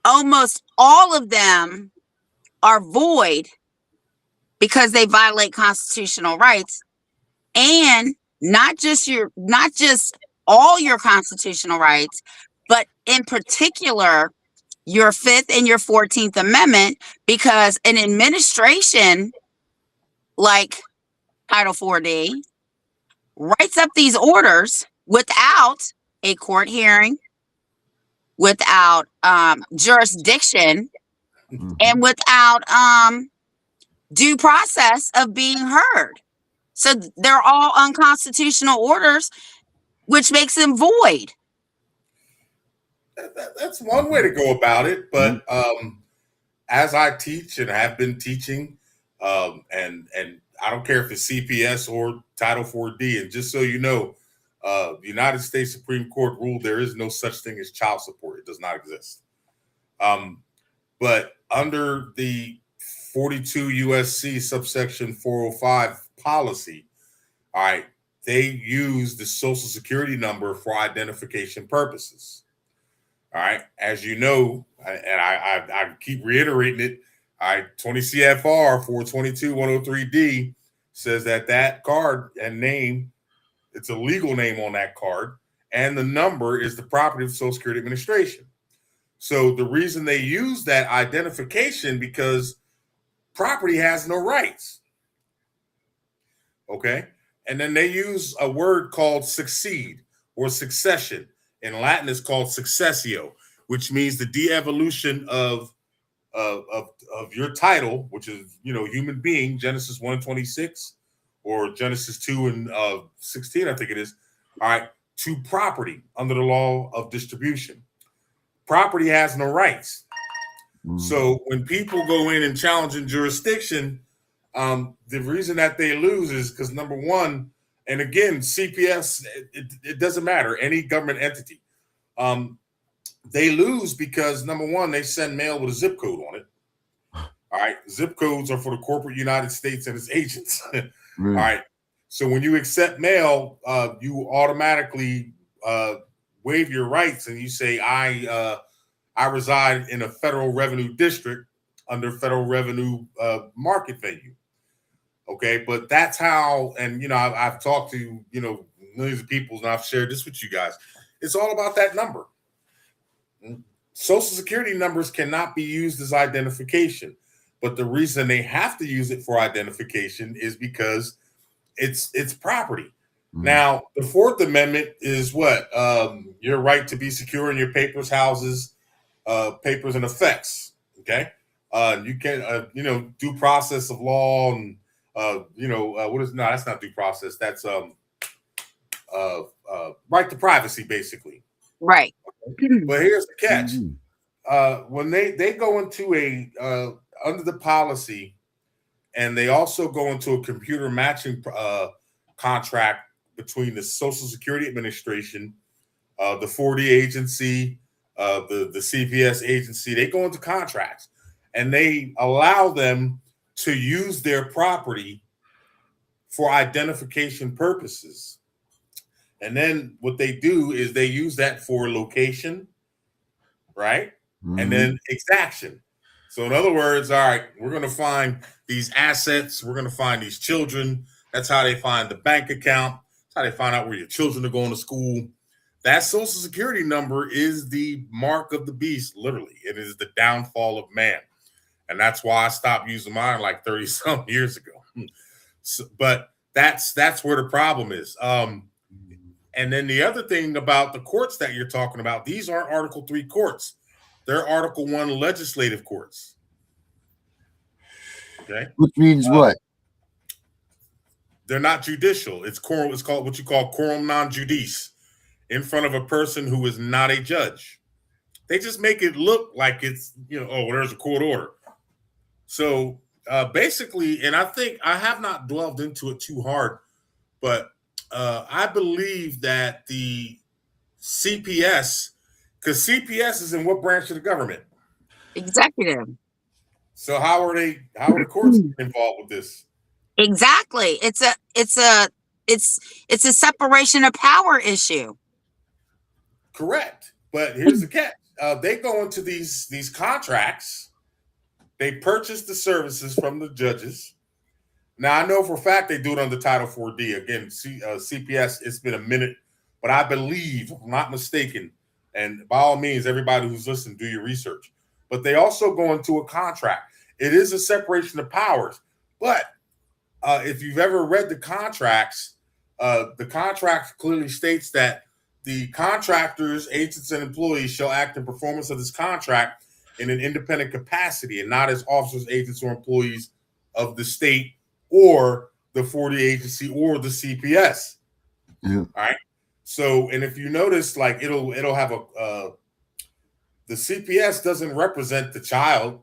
C: almost all of them are void because they violate constitutional rights, and not just all your constitutional rights, but in particular your 5th and your 14th Amendment, because an administration like Title 4D writes up these orders without a court hearing, without jurisdiction, and without due process of being heard. So they're all unconstitutional orders, which makes them void.
H: That's one way to go about it. But as I teach and have been teaching, and I don't care if it's CPS or Title 4D, and just so you know, the United States Supreme Court ruled there is no such thing as child support. It does not exist. But under the 42 USC subsection 405 policy, all right, they use the Social Security number for identification purposes. All right, as you know, and I keep reiterating it, all right, 20 CFR 422-103D says that card and name, it's a legal name on that card, and the number is the property of the Social Security Administration. So the reason they use that identification, because property has no rights. Okay, and then they use a word called succeed or succession. In Latin, it's called successio, which means the de-evolution of your title, which is, human being, Genesis 1:26, or Genesis 2:16, I think it is. All right, to property under the law of distribution. Property has no rights. So when people go in and challenge in jurisdiction, the reason that they lose is because, number one, and again, CPS, it doesn't matter, any government entity. they lose because number one, they send mail with a zip code on it. All right, zip codes are for the corporate United States and its agents. All right, so when you accept mail, you automatically waive your rights, and you say, I reside in a federal revenue district under federal revenue market venue. Okay, but that's how, and I've talked to millions of people, and I've shared this with you guys. It's all about that number. Social Security numbers cannot be used as identification, but the reason they have to use it for identification is because it's property. Now, the Fourth Amendment is what? Your right to be secure in your papers, houses, papers, and effects. Okay, you can due process of law, and what is no? That's not due process. That's right to privacy, basically.
C: Right.
H: But here's the catch: when they go into a under the policy, and they also go into a computer matching contract between the Social Security Administration, the 4D agency, the CPS agency, they go into contracts and they allow them to use their property for identification purposes. And then what they do is they use that for location, right? And then exaction. So in other words, all right, we're going to find these assets. We're going to find these children. That's how they find the bank account. That's how they find out where your children are going to school. That Social Security number is the mark of the beast, literally. It is the downfall of man. And that's why I stopped using mine like 30-some years ago. But that's where the problem is. And then the other thing about the courts that you're talking about, these aren't Article 3 courts. They're Article 1 legislative courts. Okay.
B: Which means what?
H: They're not judicial. It's called what you call quorum non judice, in front of a person who is not a judge. They just make it look like it's, there's a court order. So basically, and I think I have not delved into it too hard, but I believe that the CPS, because CPS is in what branch of the government?
C: Executive.
H: So how are the courts involved with this?
C: Exactly. It's a separation of power issue.
H: Correct. But here's the catch. They go into these contracts. They purchase the services from the judges. Now, I know for a fact they do it under Title 4D. Again, CPS, it's been a minute, but I believe, if I'm not mistaken, and by all means, everybody who's listening, do your research. But they also go into a contract. It is a separation of powers. But if you've ever read the contracts, the contract clearly states that the contractors, agents, and employees shall act in performance of this contract in an independent capacity and not as officers, agents, or employees of the state or the 4D agency or the CPS.
B: Yeah.
H: All right. So, and if you notice, like it'll have the CPS doesn't represent the child.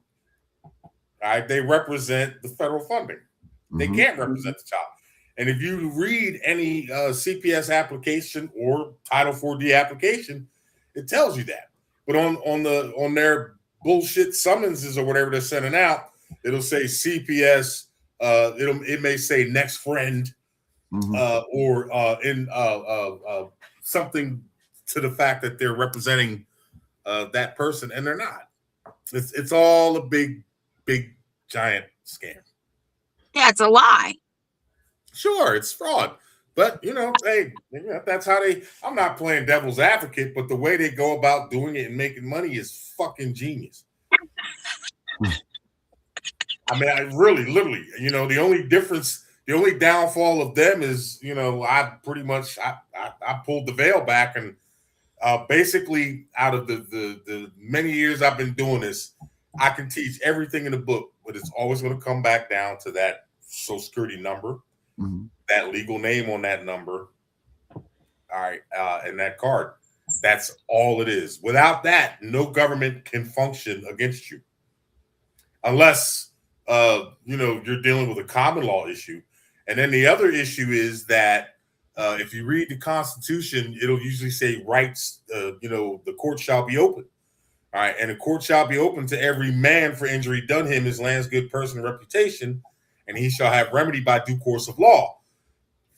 H: All right. They represent the federal funding. They can't represent the child. And if you read any CPS application or Title 4D application, it tells you that. But on their bullshit summonses or whatever they're sending out, it'll say CPS. It may say next friend, or in something to the fact that they're representing that person, and they're not. It's all a big giant scam.
C: Yeah, it's a lie.
H: Sure, it's fraud. But, hey, that's how I'm not playing devil's advocate, but the way they go about doing it and making money is fucking genius. I mean, I really, literally, the only difference, the only downfall of them is, I pulled the veil back, and basically out of the many years I've been doing this, I can teach everything in the book, but it's always going to come back down to that Social Security number, that legal name on that number, all right, and that card. That's all it is. Without that, no government can function against you, unless you're dealing with a common law issue. And then the other issue is that if you read the Constitution, it'll usually say rights. The court shall be open. All right, and the court shall be open to every man for injury done him, his land's good person and reputation, and he shall have remedy by due course of law.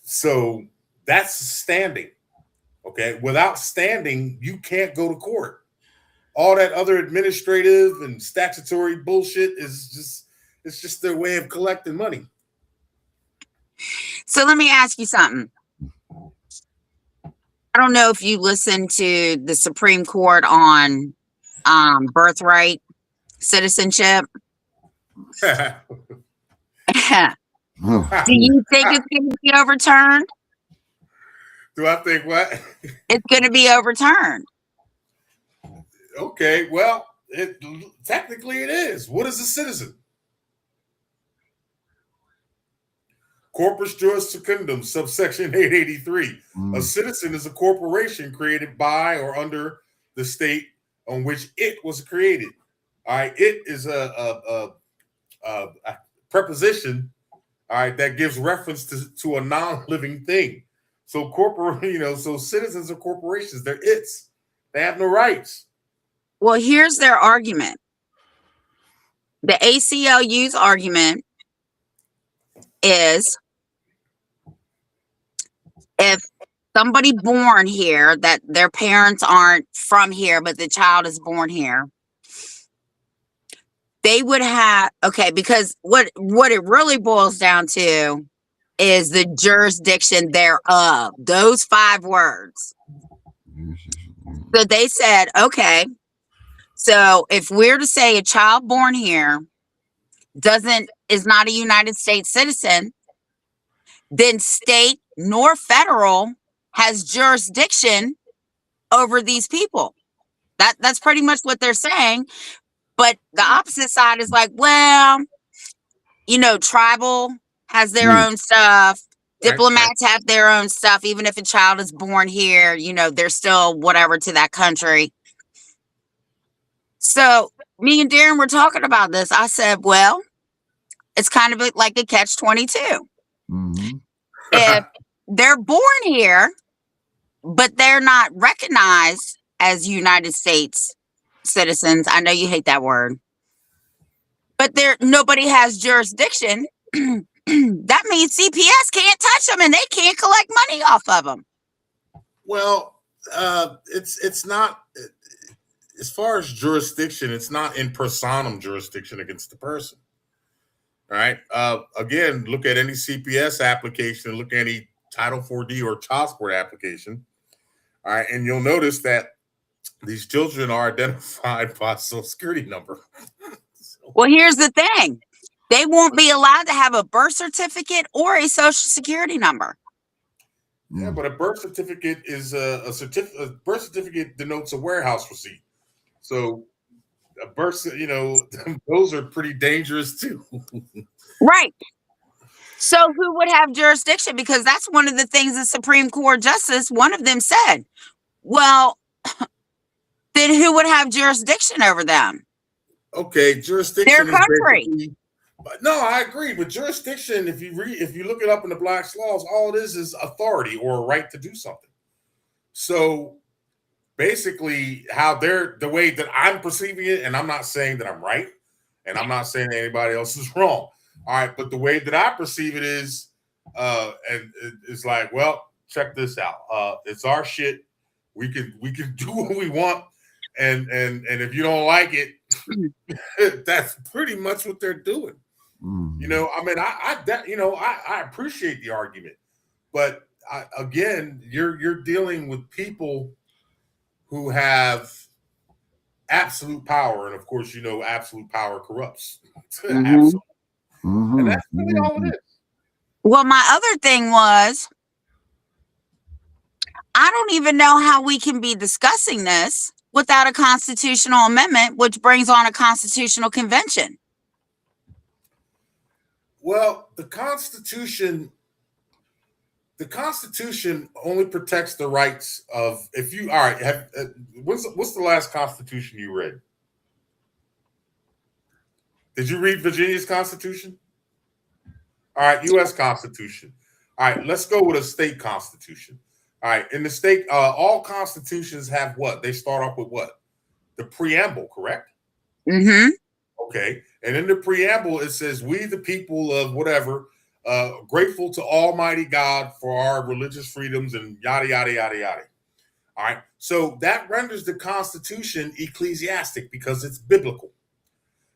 H: So that's standing. Okay, without standing, you can't go to court. All that other administrative and statutory bullshit is just their way of collecting money.
C: So let me ask you something. I don't know if you listened to the Supreme Court on birthright citizenship. Do you think it's going to be overturned?
H: Do I think what?
C: It's going to be overturned.
H: Okay, well, technically it is. What is a citizen? Corpus juris secundum, subsection 883. A citizen is a corporation created by or under the state on which it was created. All right, it is a preposition, all right, that gives reference to a non-living thing. So so citizens are corporations. They're its. They have no rights.
C: Well, here's their argument. The ACLU's argument is if somebody born here that their parents aren't from here, but the child is born here, they would have, okay, because what it really boils down to is the jurisdiction thereof, those 5 words. So they said, okay, so if we're to say a child born here is not a United States citizen, then state nor federal has jurisdiction over these people. That's pretty much what they're saying. But the opposite side is like, well, tribal has their own stuff. Diplomats have their own stuff. Even if a child is born here, they're still whatever to that country. So me and Darren were talking about this. I said, well, it's kind of like a catch-22. If they're born here, but they're not recognized as United States citizens, I know you hate that word, but nobody has jurisdiction. That means CPS can't touch them and they can't collect money off of them.
H: Well, it's not, as far as jurisdiction, it's not in personam jurisdiction against the person. All right. Again, look at any CPS application, look at any Title 4D or child support application. All right. And you'll notice that these children are identified by Social Security number.
C: Well, here's the thing. They won't be allowed to have a birth certificate or a Social Security number.
H: Yeah, but a birth certificate is a birth certificate denotes a warehouse receipt. So a birth, those are pretty dangerous too.
C: Right. So who would have jurisdiction? Because that's one of the things the Supreme Court justice, one of them said, well, then who would have jurisdiction over them?
H: Okay, jurisdiction.
C: Their country.
H: No, I agree. But jurisdiction, if you look it up in the Black's laws, all it is authority or a right to do something. So basically, the way that I'm perceiving it, and I'm not saying that I'm right, and I'm not saying that anybody else is wrong. All right, but the way that I perceive it is, and it's like, well, check this out. It's our shit. We can do what we want, and if you don't like it, that's pretty much what they're doing. I appreciate the argument, but again, you're dealing with people who have absolute power, and of course, absolute power corrupts. Absolutely. And that's really all it is.
C: Well, my other thing was, I don't even know how we can be discussing this without a constitutional amendment, which brings on a constitutional convention.
H: Well, the Constitution only protects the rights of, what's the last Constitution you read? Did you read Virginia's Constitution? All right, U.S. Constitution. All right, let's go with a state constitution. All right, in the state, all constitutions have what? They start off with what? the preamble, correct?
C: Mm-hmm.
H: Okay. And in the preamble, it says, we the people of whatever, grateful to Almighty God for our religious freedoms and yada, yada, yada, yada. All right. So that renders the Constitution ecclesiastic because it's biblical.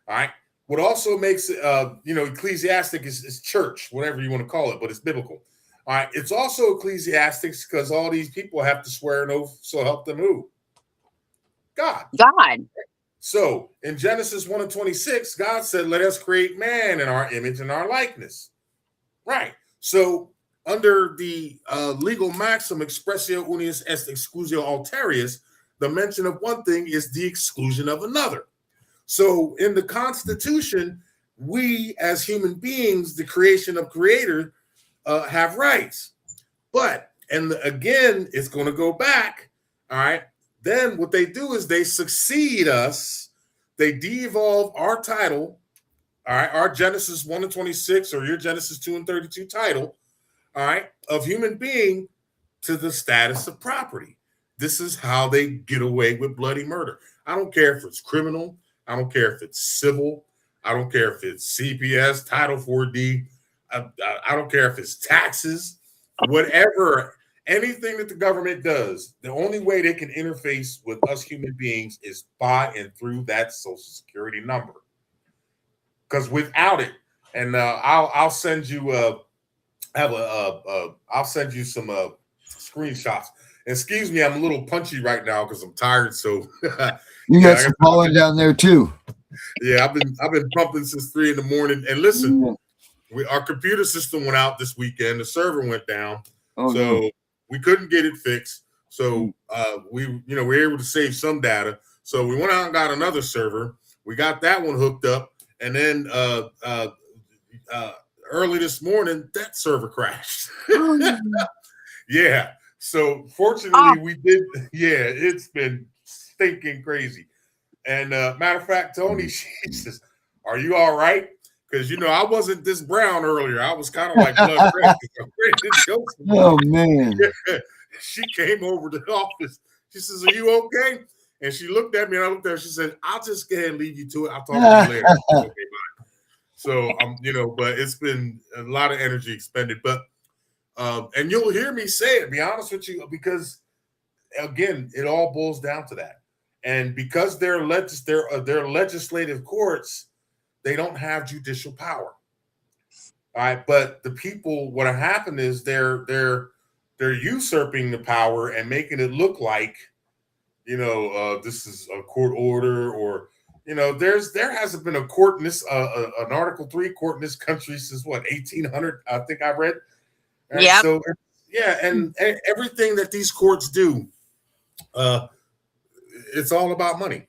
H: All right. What also makes it, ecclesiastic is church, whatever you want to call it, but it's biblical. All right. It's also ecclesiastic because all these people have to swear an oath, so help them who? God.
C: God.
H: So in Genesis 1:26, God said, let us create man in our image and our likeness. Right. So under the legal maxim expressio unius est exclusio alterius, the mention of one thing is the exclusion of another. So in the Constitution, we as human beings, the creation of creator, have rights. But, and again, it's going to go back. All right. Then what they do is they succeed us. They de-evolve our title. All right. Our Genesis 1:26 or your Genesis 2:32 title. All right. Of human being to the status of property. This is how they get away with bloody murder. I don't care if it's criminal. I don't care if it's civil. I don't care if it's CPS, Title 4D. I don't care if it's taxes, whatever, anything that the government does, the only way they can interface with us human beings is by and through that Social Security number. Because without it, and I'll send you I'll send you some screenshots. Excuse me, I'm a little punchy right now because I'm tired. So
B: you got some pollen down there too.
H: Yeah, I've been pumping since 3 a.m. And listen, our computer system went out this weekend. The server went down, so we couldn't get it fixed. So we were able to save some data. So we went out and got another server. We got that one hooked up, and then early this morning that server crashed. Yeah. So fortunately we did. Yeah, it's been stinking crazy. And matter of fact, Tony, she says, "Are you all right?" Because I wasn't this brown earlier. I was kind of like blood red.
B: Oh man!
H: She came over to the office. She says, "Are you okay?" And she looked at me, and I looked at her. She said, "I'll just go ahead and leave you to it. I'll talk to you later." Okay, bye. So but it's been a lot of energy expended. But and you'll hear me say it. To be honest with you, because again, it all boils down to that. And because they're legislative courts, they don't have judicial power. All right, but the people, what happened is they're usurping the power and making it look like, this is a court order, or there hasn't been a court in this an Article 3 court in this country since what 1800, I think I read. Right?
C: Yeah.
H: So and everything that these courts do, it's all about money.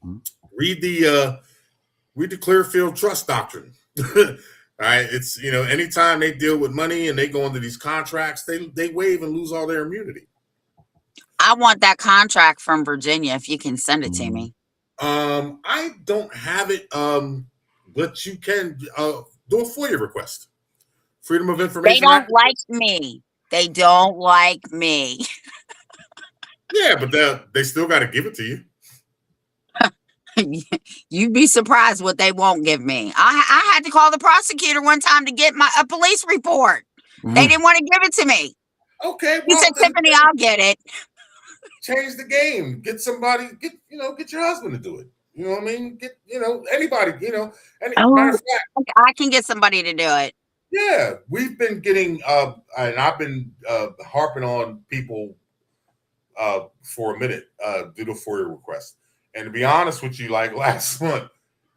H: Mm-hmm. Read the Clearfield Trust Doctrine. All right, it's anytime they deal with money and they go into these contracts, they waive and lose all their immunity.
C: I want that contract from Virginia if you can send it to me.
H: I don't have it, but you can do a FOIA request. Freedom of Information.
C: They don't
H: Act.
C: like me. They don't like me.
H: Yeah, but they still got to give it to you.
C: You'd be surprised what they won't give me. I had to call the prosecutor one time to get a police report. Mm-hmm. They didn't want to give it to me.
H: Okay,
C: he said, "Tiffany, I'll get it."
H: Change the game. Get somebody. Get your husband to do it. You know what I mean? Get anybody. Matter of fact,
C: I can get somebody to do it.
H: Yeah, we've been getting and I've been harping on people for a minute do the FOIA request. And to be honest with you, like last month,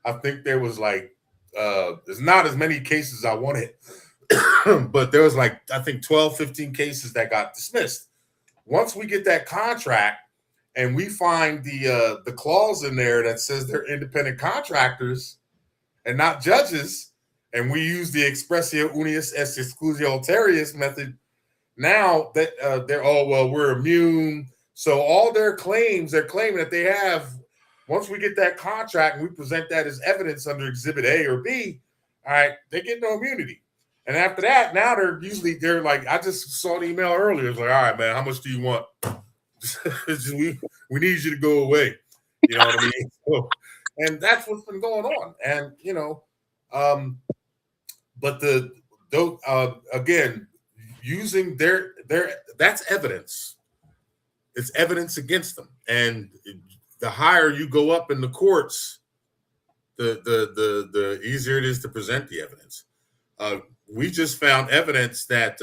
H: I think there was there's not as many cases as I wanted, but there was I think 12, 15 cases that got dismissed. Once we get that contract and we find the clause in there that says they're independent contractors and not judges, and we use the expressio unius est exclusio alterius method, now that we're immune. So all their claims, they're claiming that they have, once we get that contract and we present that as evidence under Exhibit A or B, all right, they get no immunity. And after that, now they're like, I just saw an email earlier. It's like, all right, man, how much do you want? we need you to go away. You know what I mean? So, and that's what's been going on. And but again, using their that's evidence. It's evidence against them, and the higher you go up in the courts, the easier it is to present the evidence. We just found evidence that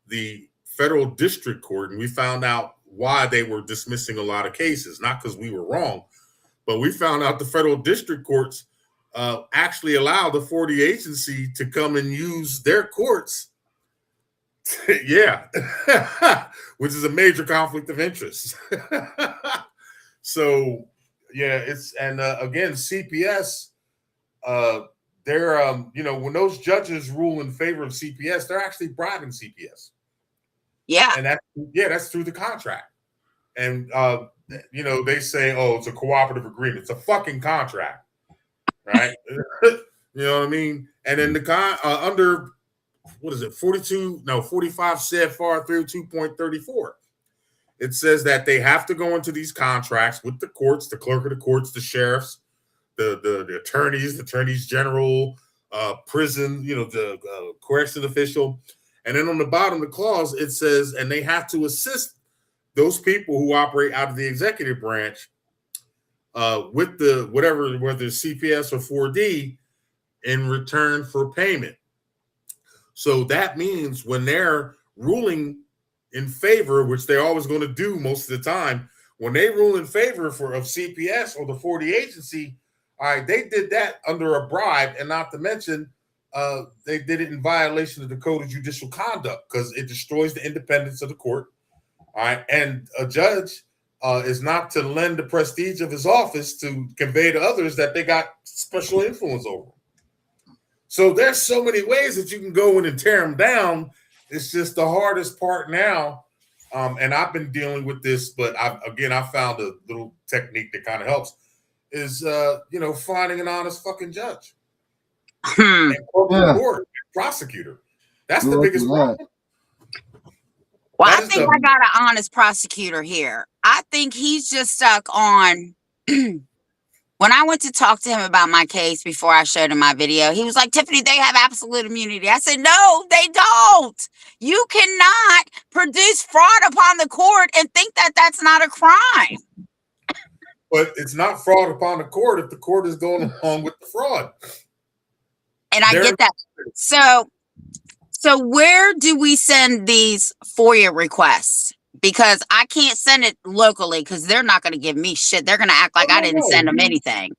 H: the federal district court, and we found out why they were dismissing a lot of cases, not because we were wrong, but we found out the federal district courts actually allow the 40 agency to come and use their courts. Yeah, which is a major conflict of interest. So, yeah, it's again, CPS, they're when those judges rule in favor of CPS, they're actually bribing CPS.
C: Yeah,
H: and that's through the contract. And they say, oh, it's a cooperative agreement. It's a fucking contract, right? You know what I mean? And then the under what is it? 45 CFR 2.34. It says that they have to go into these contracts with the courts, the clerk of the courts, the sheriffs, the attorneys general, prison, the corrections official. And then on the bottom of the clause, it says, and they have to assist those people who operate out of the executive branch with the whether it's CPS or 4D in return for payment. So that means when they're ruling in favor, which they're always going to do most of the time, when they rule in favor of CPS or the 40 agency, all right, they did that under a bribe, and not to mention they did it in violation of the Code of Judicial Conduct because it destroys the independence of the court. All right, and a judge is not to lend the prestige of his office to convey to others that they got special influence over them. So there's so many ways that you can go in and tear them down. It's just the hardest part now. And I've been dealing with this, but I found a little technique that kind of helps is, finding an honest fucking judge and court prosecutor. That's the biggest problem.
C: Well, I think I got an honest prosecutor here. I think he's just stuck on when I went to talk to him about my case before I showed him my video, he was like, Tiffany, they have absolute immunity. I said, no, they don't. You cannot produce fraud upon the court and think that that's not a crime.
H: But it's not fraud upon the court if the court is going along with the fraud.
C: And I get that. So where do we send these FOIA requests? Because I can't send it locally because they're not going to give me shit. They're going to act like I didn't send them anything.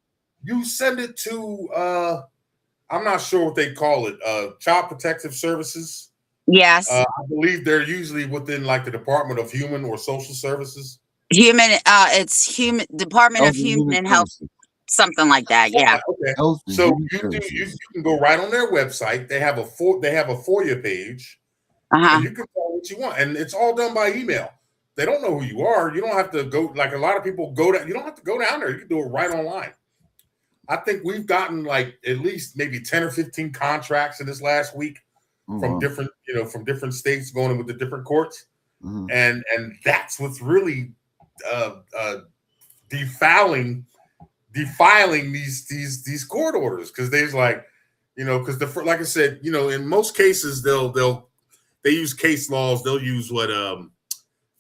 H: You send it to, I'm not sure what they call it, Child Protective Services.
C: Yes.
H: I believe they're usually within like the Department of Human or Social Services.
C: It's Department of Human and Health, something like that. Yeah.
H: Okay. So you can go right on their website. They have a FOIA page. And you can call what you want, and it's all done by email. They don't know who you are. You don't have to go like a lot of people go down. You don't have to go down there. You can do it right online. I think we've gotten like at least maybe 10 or 15 contracts in this last week from different states going in with the different courts, and that's what's really defiling these court orders because there's like because like I said in most cases they use case laws. They'll use what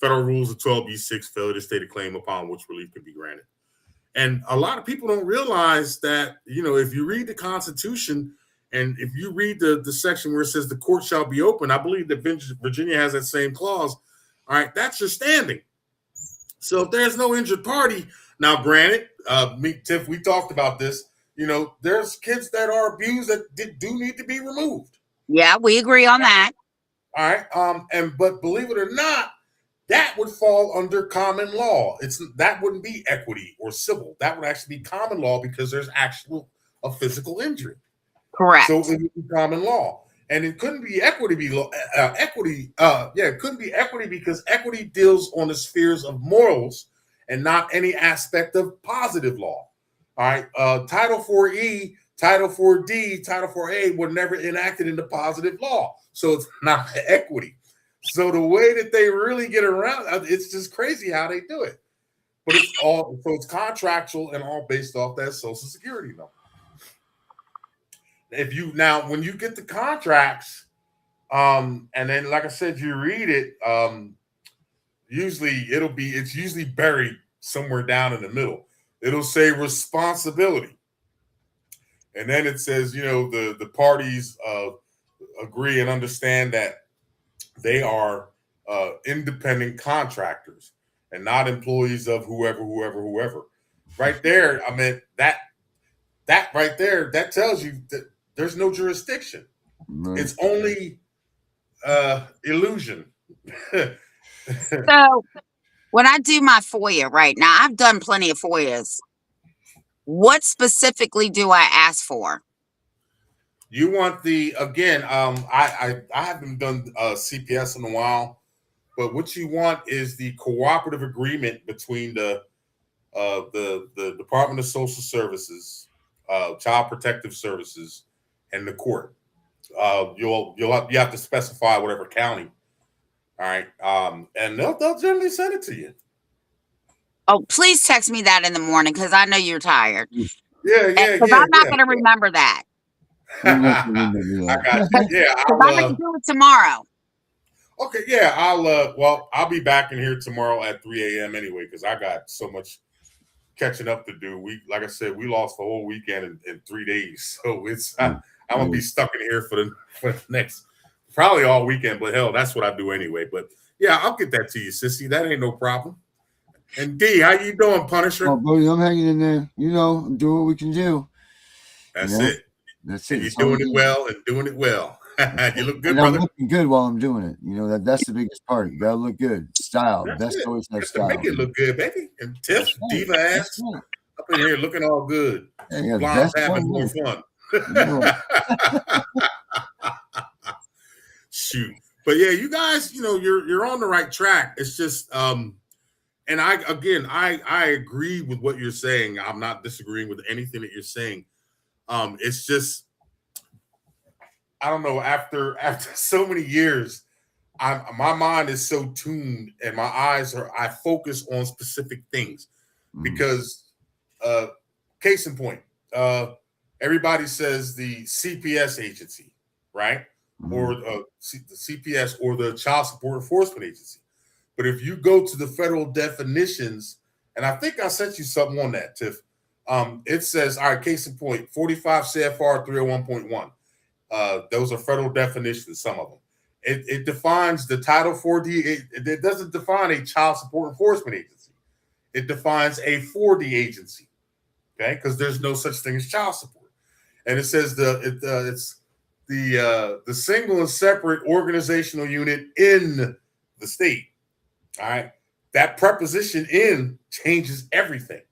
H: federal rules of 12b-6 failure to state a claim upon which relief can be granted. And a lot of people don't realize that, if you read the Constitution and if you read the section where it says the court shall be open, I believe that Virginia has that same clause. All right, that's your standing. So if there's no injured party, now granted, Tiff, we talked about this, there's kids that are abused that do need to be removed.
C: Yeah, we agree on that.
H: All right. But believe it or not, that would fall under common law. That wouldn't be equity or civil. That would actually be common law because there's a physical injury.
C: Correct.
H: So it would be common law. And it couldn't be equity. It couldn't be equity because equity deals on the spheres of morals and not any aspect of positive law. All right. Title 4E, Title 4D, Title 4A were never enacted into positive law. So it's not equity. So the way that they really get around, it's just crazy how they do it. but it's all so it's contractual and all based off that Social Security number. If you now when you get the contracts, and then like I said, you read it, usually it's usually buried somewhere down in the middle. It'll say responsibility. And then it says, the parties agree and understand that they are independent contractors and not employees of whoever. Right there, I mean, that right there, that tells you that there's no jurisdiction.
B: Right.
H: It's only illusion.
C: So when I do my FOIA right now, I've done plenty of FOIAs. What specifically do I ask for?
H: You want I haven't done CPS in a while, but what you want is the cooperative agreement between the Department of Social Services, Child Protective Services, and the court. You have to specify whatever county. All right, and they'll generally send it to you.
C: Oh, please text me that in the morning because I know you're tired.
H: Yeah.
C: Because I'm not going to remember that.
H: I got you. Yeah,
C: I'm going to do it tomorrow.
H: Okay, yeah, I'll be back in here tomorrow at 3 a.m. anyway because I got so much catching up to do. Like I said, we lost the whole weekend in 3 days, so I'm gonna be stuck in here for the next probably all weekend. But hell, that's what I do anyway. But yeah, I'll get that to you, sissy. That ain't no problem. And D, how you doing, Punisher?
B: Oh, buddy, I'm hanging in there. I'm doing what we can do.
H: That's it.
B: That's it.
H: And you're doing it well and doing it well. You look good,
B: and
H: brother.
B: I'm looking good while I'm doing it. That's the biggest part. You gotta look good. Style. Best always have style.
H: Make it look good, baby. And Tiff, diva ass, up in here looking all good.
B: Yeah,
H: Blonde's having more fun. Shoot. But yeah, you guys, you're on the right track. It's just and I agree with what you're saying. I'm not disagreeing with anything that you're saying. It's just I don't know, after so many years, my mind is so tuned and my eyes I focus on specific things because case in point, everybody says the CPS agency, right? Or the CPS or the Child Support Enforcement Agency. But if you go to the federal definitions, and I think I sent you something on that, Tiff, it says, all right, case in point, 45 CFR 301.1. Those are federal definitions, some of them. It defines the Title 4D. It doesn't define a Child Support Enforcement Agency. It defines a 4D agency, okay? Because there's no such thing as child support. And it says it's the single and separate organizational unit in the state. All right, that preposition "in" changes everything.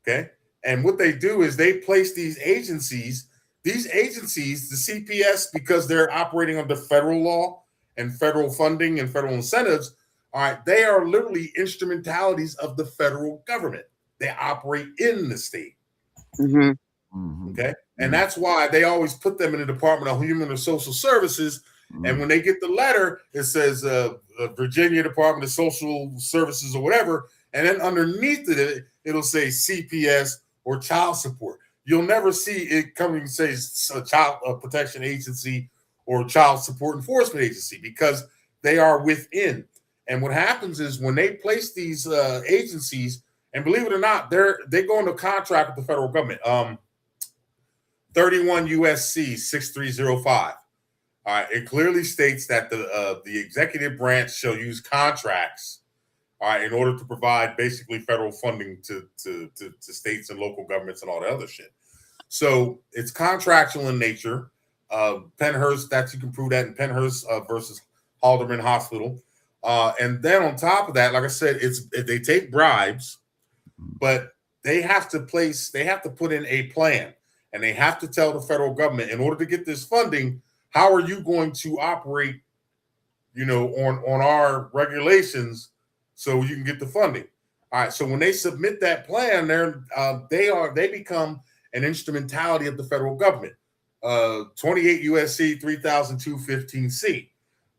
H: Okay, and what they do is they place these agencies, the CPS, because they're operating under federal law and federal funding and federal incentives. All right, they are literally instrumentalities of the federal government. They operate in the state. Okay, and that's why they always put them in the Department of Human and Social Services. And when they get the letter, it says Virginia Department of Social Services or whatever. And then underneath it, it'll say CPS or child support. You'll never see it coming and say a child protection agency or child support enforcement agency because they are within. And what happens is when they place these agencies, and believe it or not, they go into contract with the federal government. 31 USC 6305. All right, it clearly states that the executive branch shall use contracts, all right, in order to provide basically federal funding to states and local governments and all the other shit. So it's contractual in nature. Pennhurst, you can prove that in Pennhurst versus Haldeman Hospital. And then on top of that, like I said, they take bribes, but they have to put in a plan, and they have to tell the federal government in order to get this funding. How are you going to operate, on our regulations so you can get the funding? All right. So when they submit that plan, they become an instrumentality of the federal government. 28 USC 3002-15C.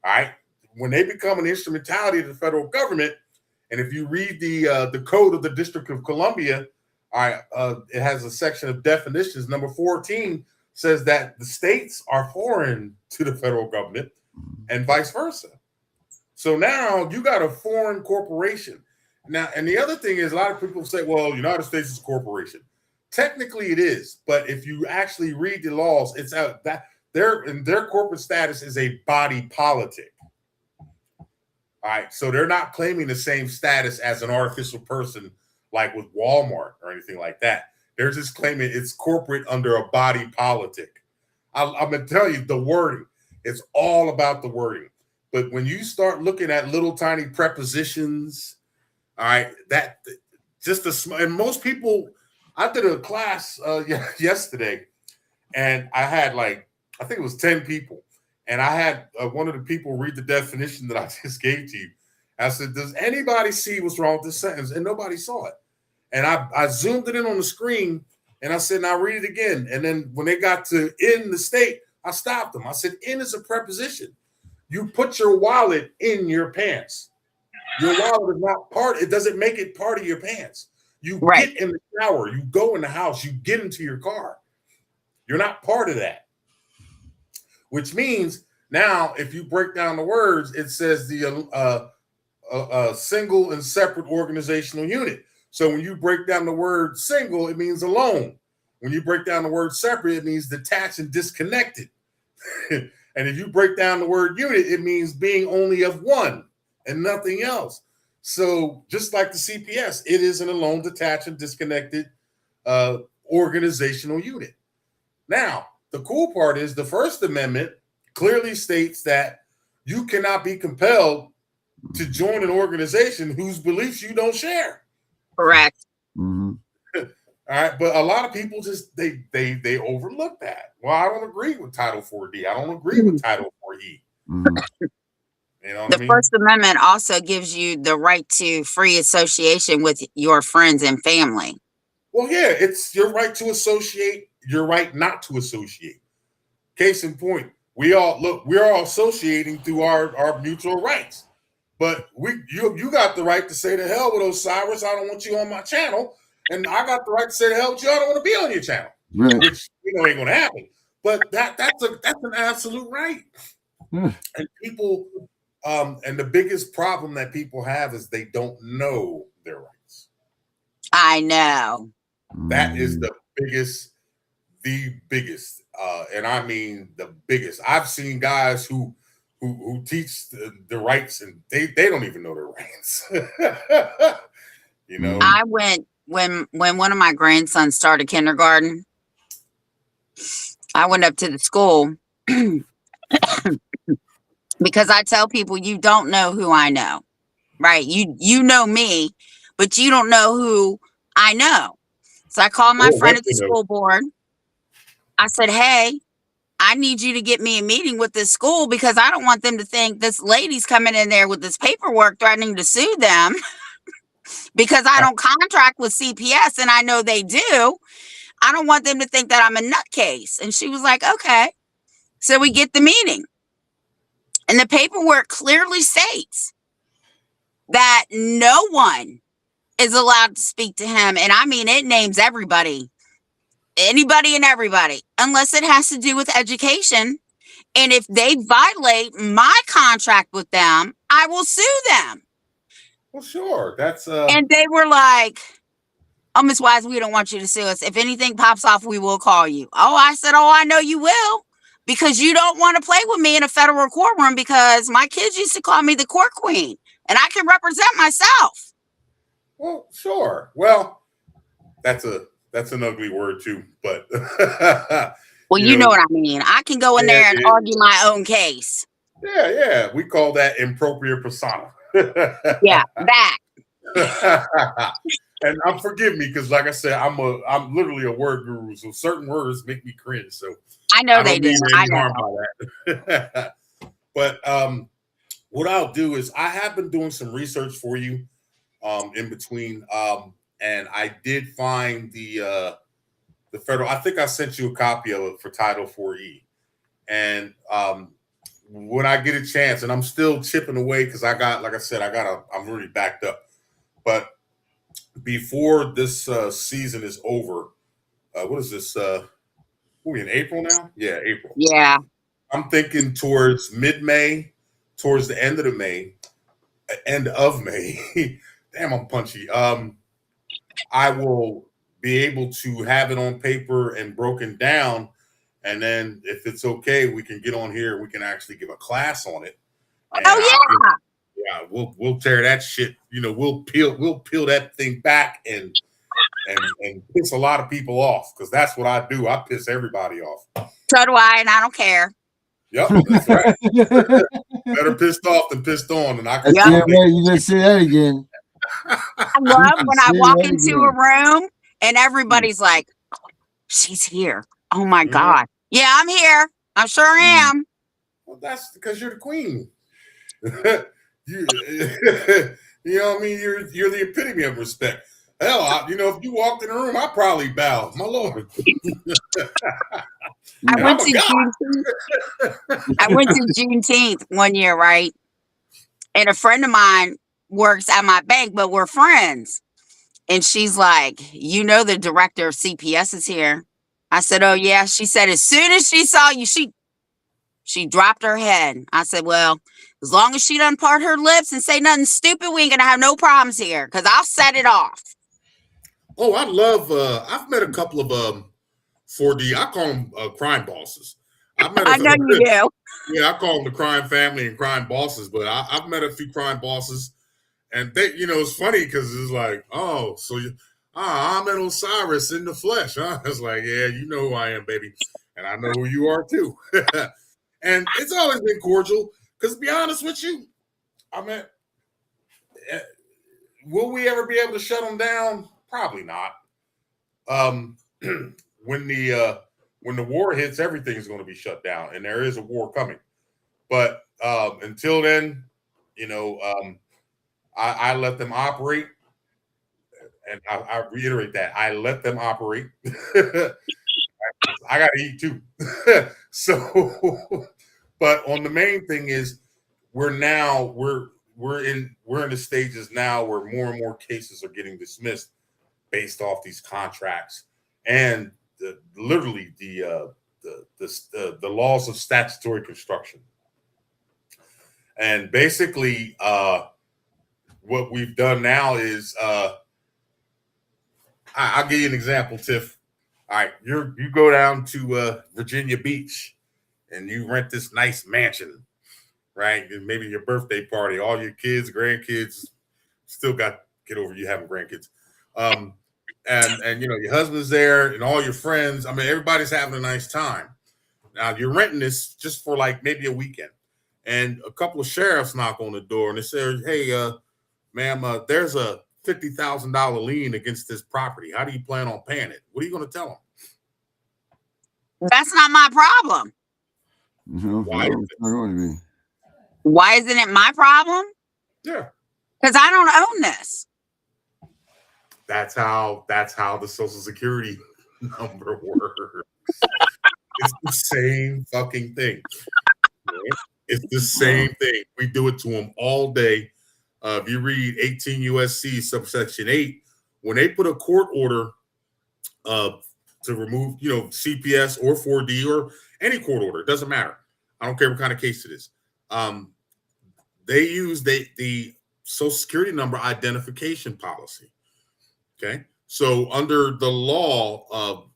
H: All right. When they become an instrumentality of the federal government, And if you read the code of the District of Columbia, it has a section of definitions. Number 14 says that the states are foreign to the federal government and vice versa. So now you got a foreign corporation. Now, and the other thing is, a lot of people say, well, United States is a corporation. Technically it is, but if you actually read the laws, it's out that their corporate status is a body politic. All right. So they're not claiming the same status as an artificial person like with Walmart or anything like that. They're just claiming it's corporate under a body politic. I'm going to tell you the wording. It's all about the wording. But when you start looking at little tiny prepositions, all right, that just and most people, I did a class yesterday, and I had I think it was 10 people. And I had one of the people read the definition that I just gave to you. I said, does anybody see what's wrong with this sentence? And nobody saw it. And I zoomed it in on the screen, and I said, now read it again. And then when they got to in the state, I stopped them. I said, in is a preposition. You put your wallet in your pants. Your wallet is not part. It doesn't make it part of your pants. You get in the shower. You go in the house. You get into your car. You're not part of that. Which means now, if you break down the words, it says the single and separate organizational unit. So when you break down the word single, it means alone. When you break down the word separate, it means detached and disconnected. And if you break down the word unit, it means being only of one and nothing else. So just like the CPS, it is an alone, detached, and disconnected organizational unit. Now, the cool part is the First Amendment clearly states that you cannot be compelled to join an organization whose beliefs you don't share.
C: Correct.
B: Mm-hmm.
H: All right, but a lot of people just they overlook that. Well, I don't agree with Title 4D. I don't agree with Title 4E.
B: Mm-hmm.
H: You know what
C: The
H: I mean?
C: First Amendment also gives you the right to free association with your friends and family.
H: Well, yeah, it's your right to associate, your right not to associate. Case in point, we're all associating through our mutual rights. But you got the right to say to hell with Osiris, I don't want you on my channel. And I got the right to say to hell with you, I don't want to be on your channel.
B: Right.
H: Which ain't gonna happen. But that's an absolute right.
B: Mm.
H: And people and the biggest problem that people have is they don't know their rights.
C: I know.
H: That is the biggest, and I mean the biggest. I've seen guys who teach the rights, and they don't even know their rights. You know,
C: I went when one of my grandsons started kindergarten. I went up to the school because I tell people, you don't know who I know, right? You know me, but you don't know who I know. So I called my friend at the school board. I said, hey, I need you to get me a meeting with this school because I don't want them to think this lady's coming in there with this paperwork threatening to sue them because I don't contract with CPS and I know they do. I don't want them to think that I'm a nutcase. And she was like, okay. So we get the meeting. And the paperwork clearly states that no one is allowed to speak to him. And I mean, it names everybody. Anybody and everybody, unless it has to do with education. And if they violate my contract with them, I will sue them.
H: Well, sure. That's
C: and they were like, oh, Ms. Wise, we don't want you to sue us. If anything pops off, we will call you. Oh, I said, oh, I know you will, because you don't want to play with me in a federal courtroom because my kids used to call me the court queen and I can represent myself.
H: Well, sure. Well, that's an ugly word too, but
C: well, you know what I mean. I can go in there and argue my own case.
H: Yeah. We call that impropriate persona.
C: Yeah, that.
H: And forgive me, because like I said, I'm literally a word guru, so certain words make me cringe. So
C: I know they do. I know.
H: By that. But what I'll do is I have been doing some research for you in between. And I did find the federal. I think I sent you a copy of it for Title 4E. And when I get a chance, and I'm still chipping away because I'm really backed up. But before this season is over, what is this? We in April now? Yeah, April.
C: Yeah.
H: I'm thinking towards mid-May, towards the end of May. Damn, I'm punchy. I will be able to have it on paper and broken down, and then if it's okay, we can get on here. We can actually give a class on it. And
C: Oh
H: we'll tear that shit. We'll peel that thing back and piss a lot of people off, because that's what I do. I piss everybody off.
C: So do I, and I don't care.
H: Yep, that's right. Better pissed off than pissed on, and I can.
B: Yeah, right. You gonna say that again?
C: I love when I walk into a room and everybody's like, oh, "She's here! Oh my god! Yeah, I'm here. I sure am."
H: Well, that's because you're the queen. you know what I mean? You're the epitome of respect. Hell, if you walked in the room, I'd probably bow. My lord.
C: I went to Juneteenth one year, right? And a friend of mine works at my bank, but we're friends. And she's like, the director of CPS is here. I said, oh, yeah. She said, as soon as she saw you, she dropped her head. I said, well, as long as she doesn't part her lips and say nothing stupid, we ain't going to have no problems here, because I'll set it off.
H: Oh, I love, I've met a couple of 4D, I call them crime bosses.
C: I know you do.
H: Yeah, I call them the crime family and crime bosses, but I've met a few crime bosses, and they, it's funny because it's like, oh, so I'm an Osiris in the flesh, huh? It's like, yeah, you know who I am, baby, and I know who you are too. And it's always been cordial, because to be honest with you, I mean, will we ever be able to shut them down? Probably not. When the war hits, everything's going to be shut down, and there is a war coming. But until then, I let them operate, and I reiterate that I let them operate. I got to eat too. So, but on the main thing is, we're in the stages now where more and more cases are getting dismissed based off these contracts and literally the laws of statutory construction. And basically, what we've done now is, I'll give you an example, Tiff. All right, you go down to Virginia Beach and you rent this nice mansion, right? And maybe your birthday party, all your kids, grandkids, still got to get over you having grandkids. And your husband's there and all your friends. I mean, everybody's having a nice time. Now you're renting this just for like maybe a weekend, and a couple of sheriffs knock on the door and they say, "Hey, ma'am, there's a $50,000 lien against this property. How do you plan on paying it?" What are you going to tell them?
C: That's not my problem.
H: Why
C: isn't it my problem?
H: Yeah,
C: because I don't own this.
H: That's how the Social Security number works. It's the same fucking thing. It's the same thing. We do it to them all day. If you read 18 USC subsection 8, when they put a court order to remove, CPS or 4D or any court order, it doesn't matter. I don't care what kind of case it is. They use the Social Security number identification policy. Okay, so under the law of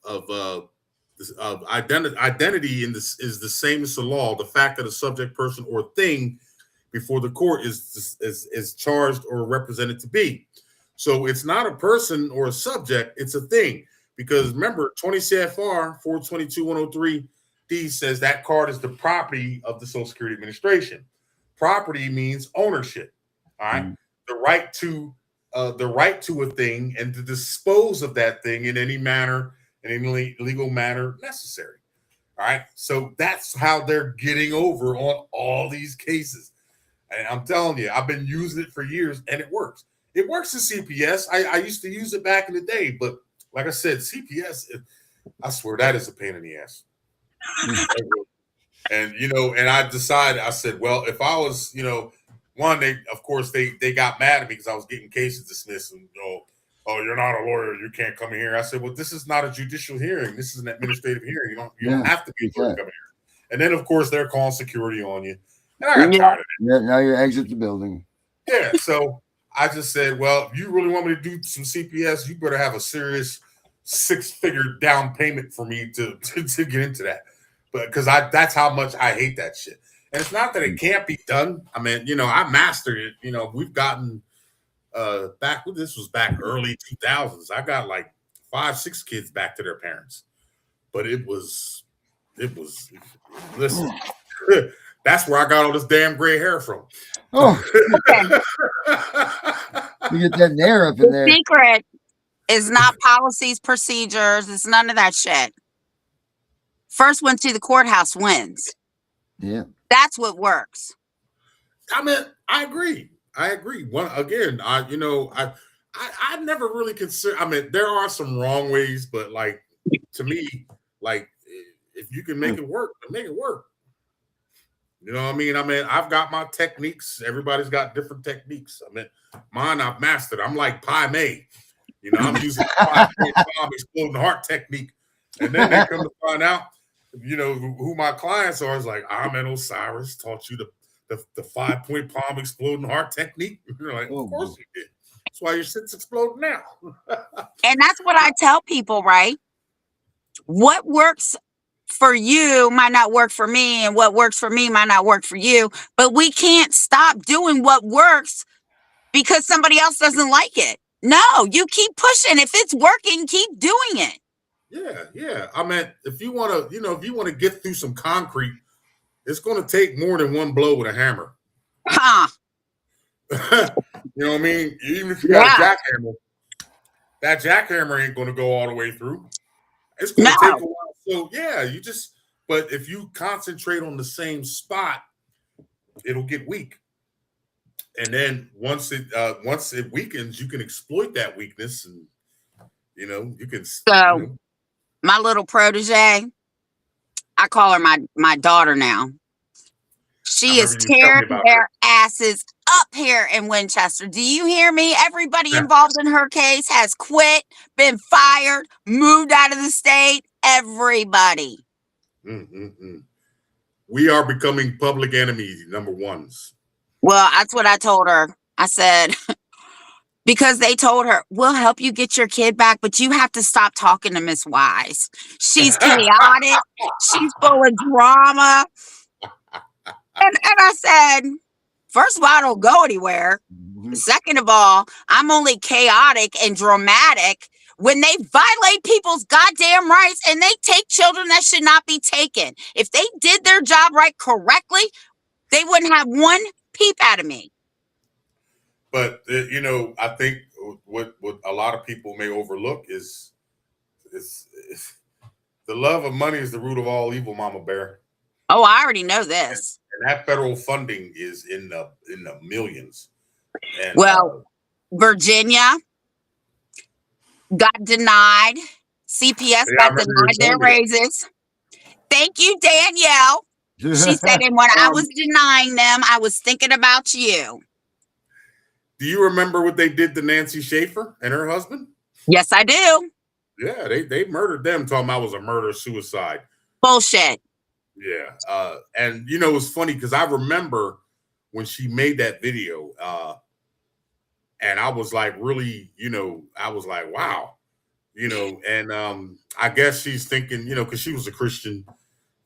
H: identity in this is the same as the law. The fact that a subject, person, or thing before the court is charged or represented to be. So it's not a person or a subject; it's a thing. Because remember, 20 CFR 422-103D says that card is the property of the Social Security Administration. Property means ownership. All right, the right to a thing and to dispose of that thing in any manner, in any legal manner necessary. All right. So that's how they're getting over on all these cases. And I'm telling you, I've been using it for years and it works. It works in CPS. I used to use it back in the day, but like I said, CPS, I swear that is a pain in the ass. And, and I decided, I said, well, if I was, one, they got mad at me because I was getting cases dismissed, and oh, you're not a lawyer, you can't come in here. I said, well, this is not a judicial hearing. This is an administrative hearing. You don't have to be a lawyer to come here. And then, of course, they're calling security on you. And I got tired of it.
B: Yeah, now you exit the building.
H: Yeah, so I just said, well, if you really want me to do some CPS, you better have a serious 6-figure down payment for me to get into that. But because that's how much I hate that shit. And it's not that it can't be done. I mean, I mastered it. We've gotten this was back early 2000s. I got like 5-6 kids back to their parents. But it was listen, that's where I got all this damn gray hair from.
B: Oh, you get that nair up in there.
C: Secret is not policies, procedures. It's none of that shit. First one to the courthouse wins.
B: Yeah.
C: That's what works.
H: I mean, I agree. One again, I never really consider. I mean, there are some wrong ways, but like to me, like if you can make it work, make it work. You know what I mean? I've got my techniques. Everybody's got different techniques. I mean, mine I've mastered. I'm like Pi Mei. I'm using 5-point bomb exploding heart technique, and then they come to find out, who my clients are. Is like, Ahmed Osiris taught you the 5-point palm exploding heart technique. You're like, of course he did. That's why your shit's exploding now.
C: And that's what I tell people, right? What works for you might not work for me, and what works for me might not work for you. But we can't stop doing what works because somebody else doesn't like it. No, you keep pushing. If it's working, keep doing it.
H: Yeah. I mean, if you want to get through some concrete, it's going to take more than one blow with a hammer.
C: Huh.
H: You know what I mean? Even if you got a jackhammer, that jackhammer ain't going to go all the way through. It's going to take a while. So yeah, but if you concentrate on the same spot, it'll get weak. And then once it weakens, you can exploit that weakness, and you can.
C: So my little protege, I call her my daughter now. She is tearing their asses up here in Winchester. Do you hear me? Everybody involved in her case has quit, been fired, moved out of the state. Everybody.
H: We are becoming public enemy number ones.
C: Well, that's what I told her. I said, because they told her, we'll help you get your kid back, but you have to stop talking to Miss Wise. She's chaotic. She's full of drama. And I said, first of all, I don't go anywhere. Second of all, I'm only chaotic and dramatic when they violate people's goddamn rights and they take children that should not be taken. If they did their job right correctly, they wouldn't have one peep out of me.
H: But I think what a lot of people may overlook is the love of money is the root of all evil, Mama Bear.
C: Oh, I already know this.
H: And that federal funding is in the millions. And,
C: Virginia got denied. CPS got denied their raises. Thank you, Danielle. She said, and when I was denying them, I was thinking about you.
H: Do you remember what they did to Nancy Schaefer and her husband?
C: Yes, I do.
H: Yeah, they murdered them, talking about it was a murder-suicide.
C: Bullshit.
H: Yeah. And, it's funny because I remember when she made that video, and I was like, really, I was like, wow, and I guess she's thinking, because she was a Christian,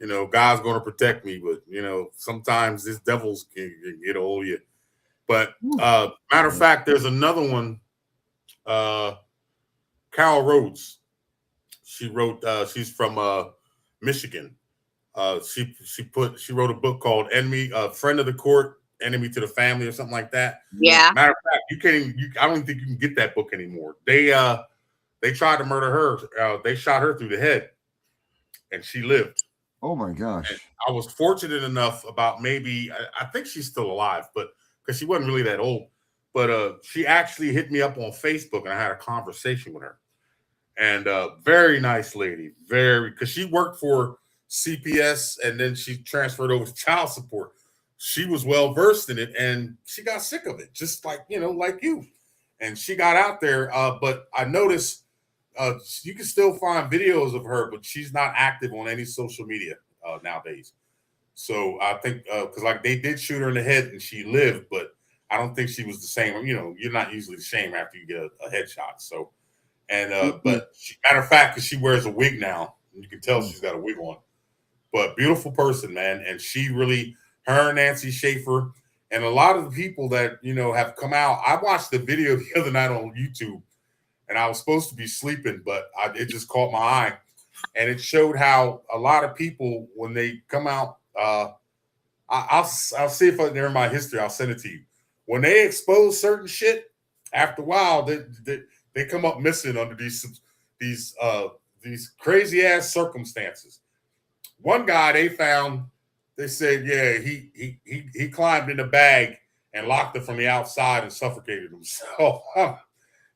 H: God's going to protect me. But, sometimes this devil's can get a hold of you. But matter of fact, there's another one, Carol Rhodes. She wrote, she's from Michigan. She wrote a book called Enemy, Friend of the Court, Enemy to the Family, or something like that.
C: Yeah.
H: Matter of fact, I don't think you can get that book anymore. They tried to murder her. They shot her through the head, and she lived.
B: Oh my gosh!
H: And I was fortunate enough about maybe I think she's still alive, but because she wasn't really that old. But she actually hit me up on Facebook, and I had a conversation with her. And very nice lady, because she worked for CPS, and then she transferred over to child support. she was well versed in it, and she got sick of it, just like like you. And she got out there, but I noticed you can still find videos of her, but she's not active on any social media nowadays. So I think because like they did shoot her in the head and she lived, but I don't think she was the same. You're not usually the same after you get a headshot. So, and but matter of fact, because she wears a wig now, you can tell she's got a wig on. But beautiful person, man, and she really, her, Nancy Schaefer, and a lot of the people that have come out. I watched the video the other night on YouTube, and I was supposed to be sleeping, but it just caught my eye, and it showed how a lot of people when they come out. I'll see if they're in my history. I'll send it to you. When they expose certain shit, after a while, they come up missing under these crazy ass circumstances. One guy they found, they said, yeah, he climbed in the bag and locked it from the outside and suffocated himself.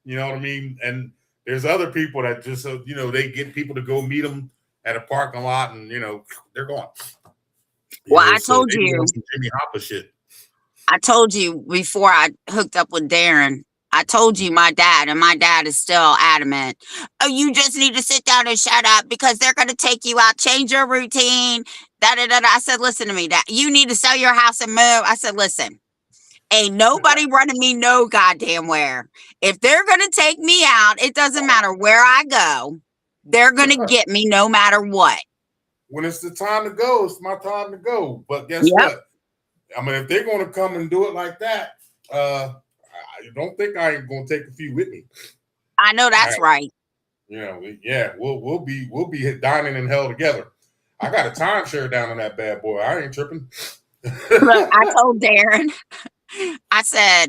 H: You know what I mean? And there's other people that just they get people to go meet them at a parking lot, and they're gone.
C: Well, I told you.
H: Jimmy Hopper shit.
C: I told you before I hooked up with Darren. I told you my dad is still adamant. Oh, you just need to sit down and shut up because they're going to take you out, change your routine. I said, listen to me, Dad. You need to sell your house and move. I said, listen, ain't nobody running me no goddamn where. If they're going to take me out, it doesn't matter where I go. They're going to get me no matter what.
H: When it's the time to go, it's my time to go. But guess what? I mean, if they're going to come and do it like that, I don't think I ain't going to take a few with me.
C: I know that's right.
H: We'll be dining in hell together. I got a timeshare down on that bad boy. I ain't tripping.
C: Look, I told Darren, I said,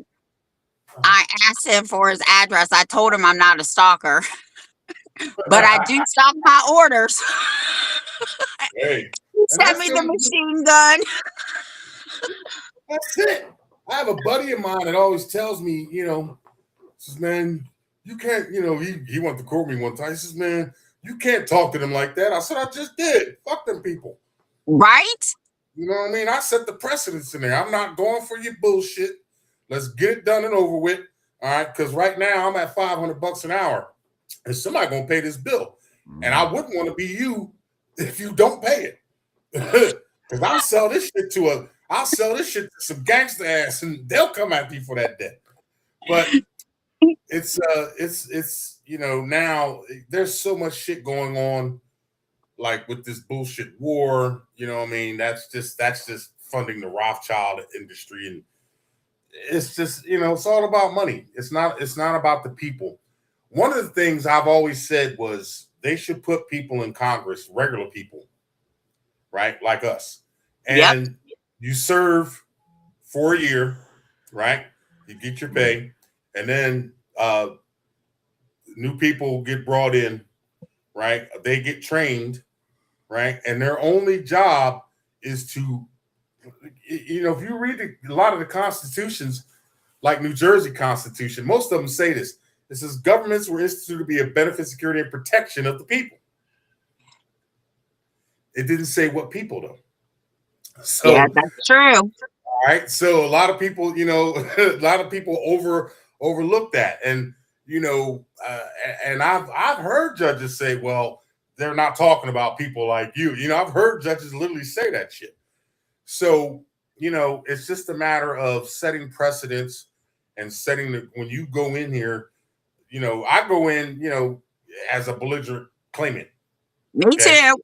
C: I asked him for his address. I told him I'm not a stalker, but I do stalk my orders.
H: Hey,
C: send me the machine gun.
H: That's it. I have a buddy of mine that always tells me, says, man, you can't, he wanted to quote me one time. He says, man, you can't talk to them like that. I said, I just did. Fuck them people.
C: Right?
H: You know what I mean? I set the precedence in there. I'm not going for your bullshit. Let's get it done and over with. All right. Because right now I'm at $500 an hour. And somebody going to pay this bill. And I wouldn't want to be you if you don't pay it. Because I'll sell this shit to some gangster ass and they'll come after you for that debt. But it's now there's so much shit going on, like with this bullshit war, what I mean? That's just funding the Rothschild industry, and it's just, it's all about money. It's not about the people. One of the things I've always said was they should put people in Congress, regular people, right? Like us. And you serve for a year, right? You get your pay, and then new people get brought in, right? They get trained, right? And their only job is to, if you read a lot of the constitutions, like New Jersey Constitution, most of them say this. It says governments were instituted to be a benefit, security, and protection of the people. It didn't say what people, though. So,
C: yeah, that's true.
H: All right. So a lot of people, overlook that. And, and I've heard judges say, well, they're not talking about people like you. I've heard judges literally say that shit. So, it's just a matter of setting precedents and when you go in here, I go in, as a belligerent claimant.
C: Me too.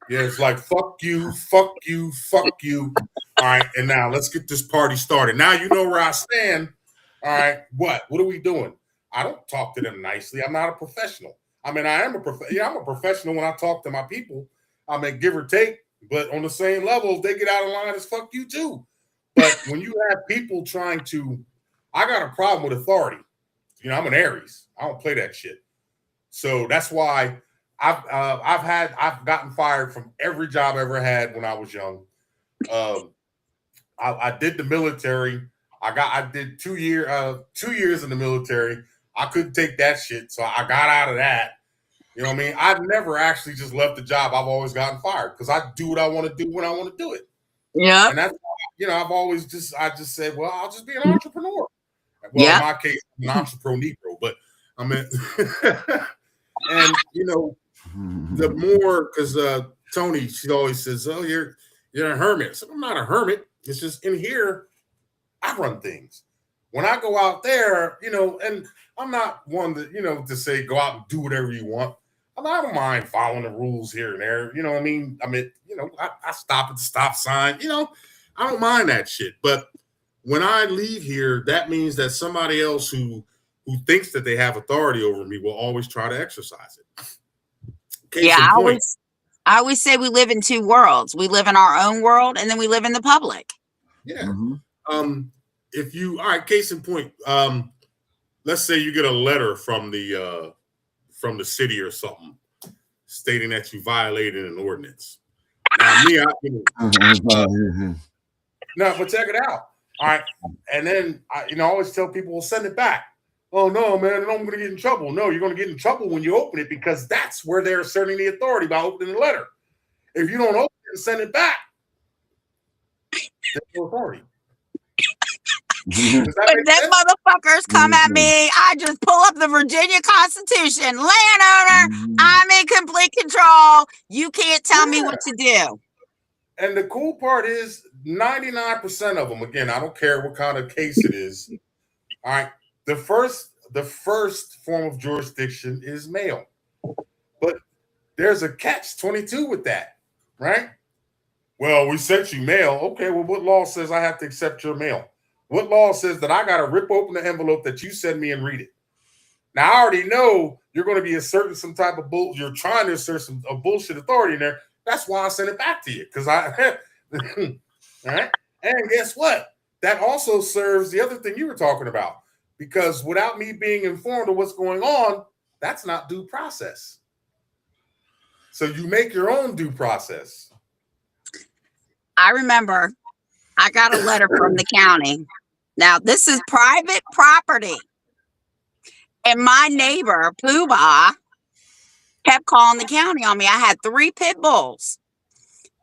H: Yeah, it's like, fuck you, fuck you, fuck you. All right, and now let's get this party started. Now you know where I stand. All right, what are we doing? I don't talk to them nicely. I'm not a professional. I mean, I'm a professional when I talk to my people. I mean, give or take, but on the same level, if they get out of line, it's fuck you too. But when you have people I got a problem with authority. I'm an Aries. I don't play that shit. So that's why I've gotten fired from every job I ever had when I was young. I did the military. I did 2 years in the military. I couldn't take that shit, so I got out of that. You know what I mean? I've never actually just left the job. I've always gotten fired because I do what I want to do when I want to do it.
C: Yeah.
H: And I've always I just said, well, I'll just be an entrepreneur. Well,
C: Yeah.
H: in my case, I'm an entrepreneur, but I mean, and the more, because Tony, she always says, "Oh, you're a hermit." So I'm not a hermit. It's just in here, I run things. When I go out there, and I'm not one that to say go out and do whatever you want. I don't mind following the rules here and there. You know what I mean? I stop at the stop sign. I don't mind that shit. But when I leave here, that means that somebody else who thinks that they have authority over me will always try to exercise it. Case in point.
C: I always say we live in two worlds. We live in our own world, and then we live in the public.
H: Yeah. Mm-hmm. All right, case in point, let's say you get a letter from the city or something stating that you violated an ordinance. Now, no, but check it out. All right. And then I always tell people, well, send it back. Oh no, man, I'm going to get in trouble. No, you're going to get in trouble when you open it, because that's where they're asserting the authority by opening the letter. If you don't open it and send it back, there's no authority.
C: When them motherfuckers come at me, I just pull up the Virginia Constitution. Landowner, I'm in complete control. You can't tell me what to do.
H: And the cool part is 99% of them, again, I don't care what kind of case it is. All right. The first form of jurisdiction is mail. But there's a catch-22 with that, right? Well, we sent you mail. Okay, well, what law says I have to accept your mail? What law says that I got to rip open the envelope that you send me and read it? Now, I already know you're going to be asserting some type of you're trying to assert a bullshit authority in there. That's why I sent it back to you, because all right. And guess what? That also serves the other thing you were talking about, because without me being informed of what's going on, that's not due process. So you make your own due process.
C: I remember I got a letter from the county. Now, this is private property. And my neighbor, Poobah, kept calling the county on me. I had 3 pit bulls.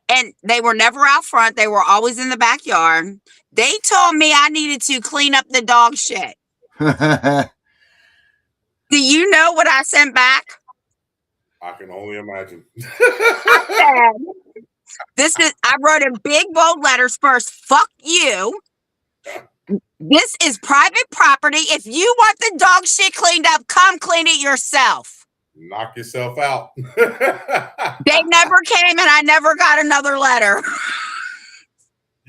C: And they were never out front. They were always in the backyard. They told me I needed to clean up the dog shit. Do you know what I sent back?
H: I can only imagine.
C: I said, I wrote in big bold letters first, fuck you. This is private property. If you want the dog shit cleaned up, come clean it yourself.
H: Knock yourself out.
C: They never came, and I never got another letter.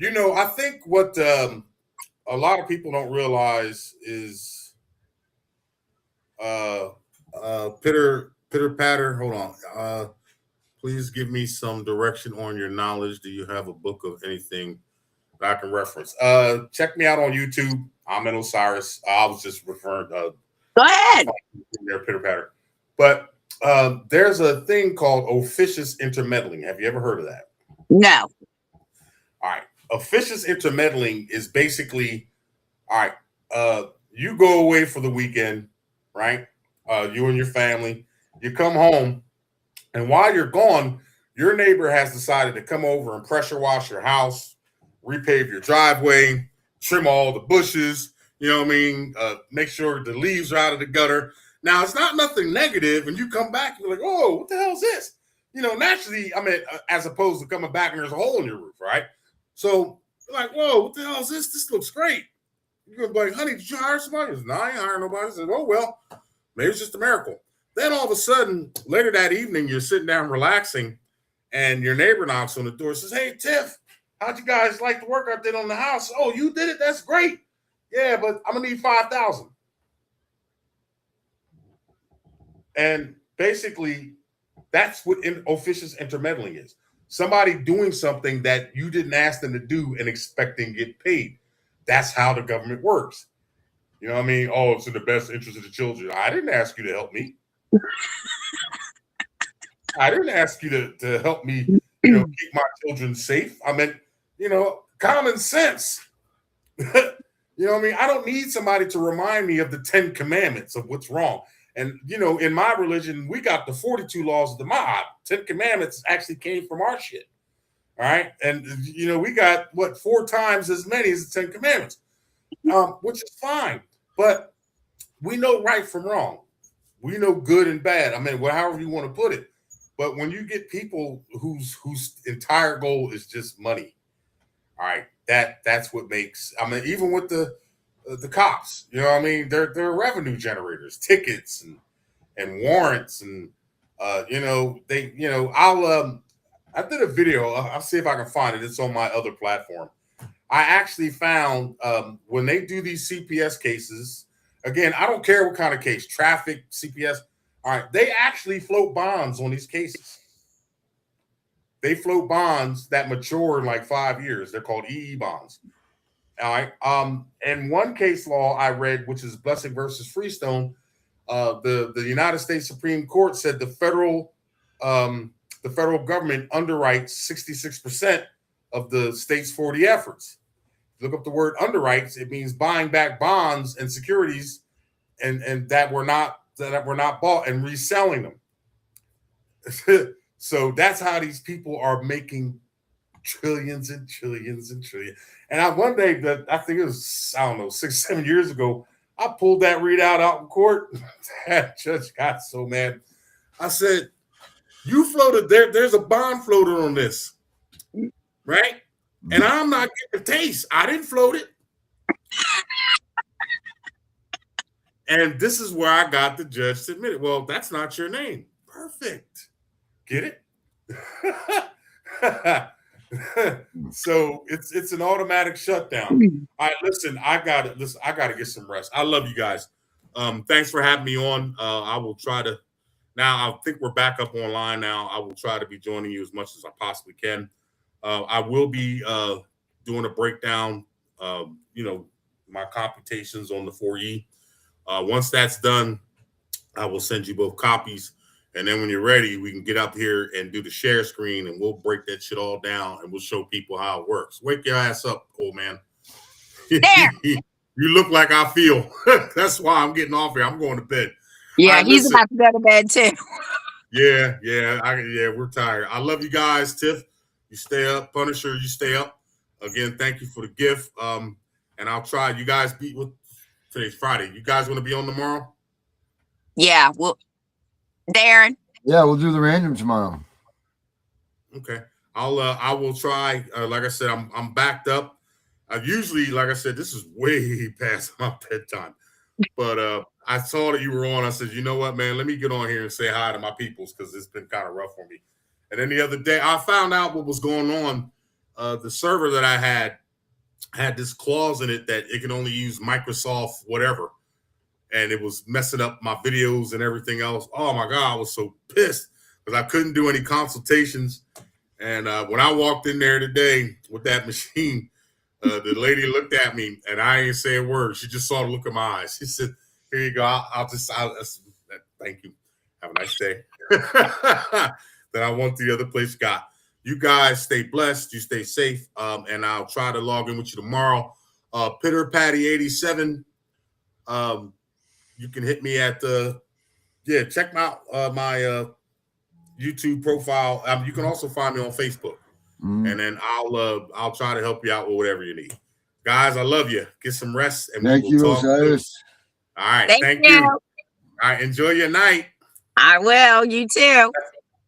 H: I think what a lot of people don't realize is pitter patter. Hold on. Please give me some direction on your knowledge. Do you have a book of anything that I can reference? Check me out on YouTube. I'm in Osiris. I was just referring.
C: Go ahead.
H: There, pitter patter. But there's a thing called officious intermeddling. Have you ever heard of that?
C: No.
H: All right. Officious intermeddling is basically, all right, you go away for the weekend, right? You and your family. You come home, and while you're gone, your neighbor has decided to come over and pressure wash your house, repave your driveway, trim all the bushes, make sure the leaves are out of the gutter. Now, it's not nothing negative, and you come back, you're like, oh, what the hell is this? Naturally, as opposed to coming back and there's a hole in your roof, right? So, you're like, whoa, what the hell is this? This looks great. You're going to be like, honey, did you hire somebody? He goes, no, I ain't hiring nobody. I said, oh, well, maybe it's just a miracle. Then all of a sudden, later that evening, you're sitting down relaxing, and your neighbor knocks on the door and says, hey, Tiff, how'd you guys like the work I did on the house? Oh, you did it? That's great. Yeah, but I'm going to need $5,000. And basically, that's what officious intermeddling is. Somebody doing something that you didn't ask them to do and expecting to get paid. That's how the government works. You know what I mean? Oh, it's in the best interest of the children. I didn't ask you to help me. I didn't ask you to help me, keep my children safe. I meant, common sense. You know what I mean? I don't need somebody to remind me of the 10 commandments of what's wrong. And, in my religion, we got the 42 laws of the Ma'at. 10 commandments actually came from our shit. All right. And, we got, 4 times as many as the 10 Commandments, which is fine. But we know right from wrong. We know good and bad. I mean, however you want to put it. But when you get people whose entire goal is just money, all right, that's what makes. I mean, even with the cops, what I mean, they're revenue generators, tickets and warrants, and I did a video. I'll see if I can find it. It's on my other platform. I actually found when they do these CPS cases. Again, I don't care what kind of case, traffic, CPS. All right, they actually float bonds on these cases. They float bonds that mature in like 5 years. They're called EE bonds. All right. And one case law I read, which is Blessing versus Freestone, the United States Supreme Court said the federal government underwrites 66% of the state's 40 efforts. Look up the word underwrites. It means buying back bonds and securities and that were not bought and reselling them. So that's how these people are making trillions and trillions and trillions. And one day, I think it was, 6-7 years ago, I pulled that readout out in court. That judge got so mad. I said, you floated there's a bond floated on this, right? And I'm not getting a taste. I didn't float it. And this is where I got the judge to admit it. Well, that's not your name. Perfect. Get it? So it's an automatic shutdown. All right, listen, I gotta get some rest. I love you guys. Thanks for having me on. I will try to now. I think we're back up online now. I will try to be joining you as much as I possibly can. I will be doing a breakdown my computations on the 4E. Once that's done, I will send you both copies. And then when you're ready, we can get up here and do the share screen, and we'll break that shit all down, and we'll show people how it works. Wake your ass up, old man.
C: There.
H: You look like I feel. That's why I'm getting off here. I'm going to bed.
C: Yeah,
H: right,
C: he's
H: listen.
C: about to go to bed too.
H: Yeah, we're tired. I love you guys, Tiff. You stay up. Punisher, you stay up. Again, thank you for the gift. And I'll try. You guys today's Friday. You guys want to be on tomorrow?
C: Yeah, well, Darren.
B: Yeah, we'll do the random tomorrow.
H: Okay. I will try. Like I said, I'm backed up. I usually, like I said, this is way past my bedtime. But I saw that you were on. I said, you know what, man, let me get on here and say hi to my peoples because it's been kind of rough for me. And then the other day, I found out what was going on. The server that I had this clause in it that it can only use Microsoft whatever. And it was messing up my videos and everything else. Oh, my God, I was so pissed because I couldn't do any consultations. And when I walked in there today with that machine, the lady looked at me, and I ain't say a word. She just saw the look in my eyes. She said, here you go. I'll thank you. Have a nice day. Then I want the other place got. You guys stay blessed. You stay safe. And I'll try to log in with you tomorrow. Pitter Patty 87. You can hit me at check out my YouTube profile. You can also find me on Facebook, and then I'll try to help you out with whatever you need. Guys, I love you. Get some rest, and
B: Thank you, Osiris.
H: All right, thank
C: you.
H: you. All right, enjoy your night.
C: I will. You too.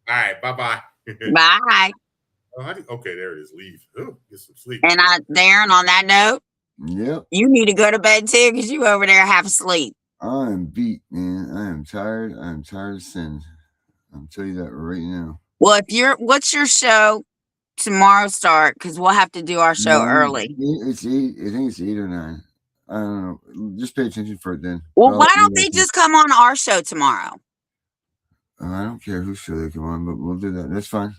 H: All right, bye.
C: Bye.
H: Okay, there it is. Leave. Ooh, get some sleep.
C: And Darren, on that note,
B: Yep.
C: you need to go to bed too because you over there half asleep.
B: I am beat, man. I am tired. I am tired of sin. I'll tell you that right now.
C: Well, what's your show tomorrow start? Because we'll have to do our show early.
B: It's 8. I think it's 8 or 9. I don't know. Just pay attention for it then.
C: Well, why don't they just come on our show tomorrow?
B: I don't care whose show they come on, but we'll do that. That's fine.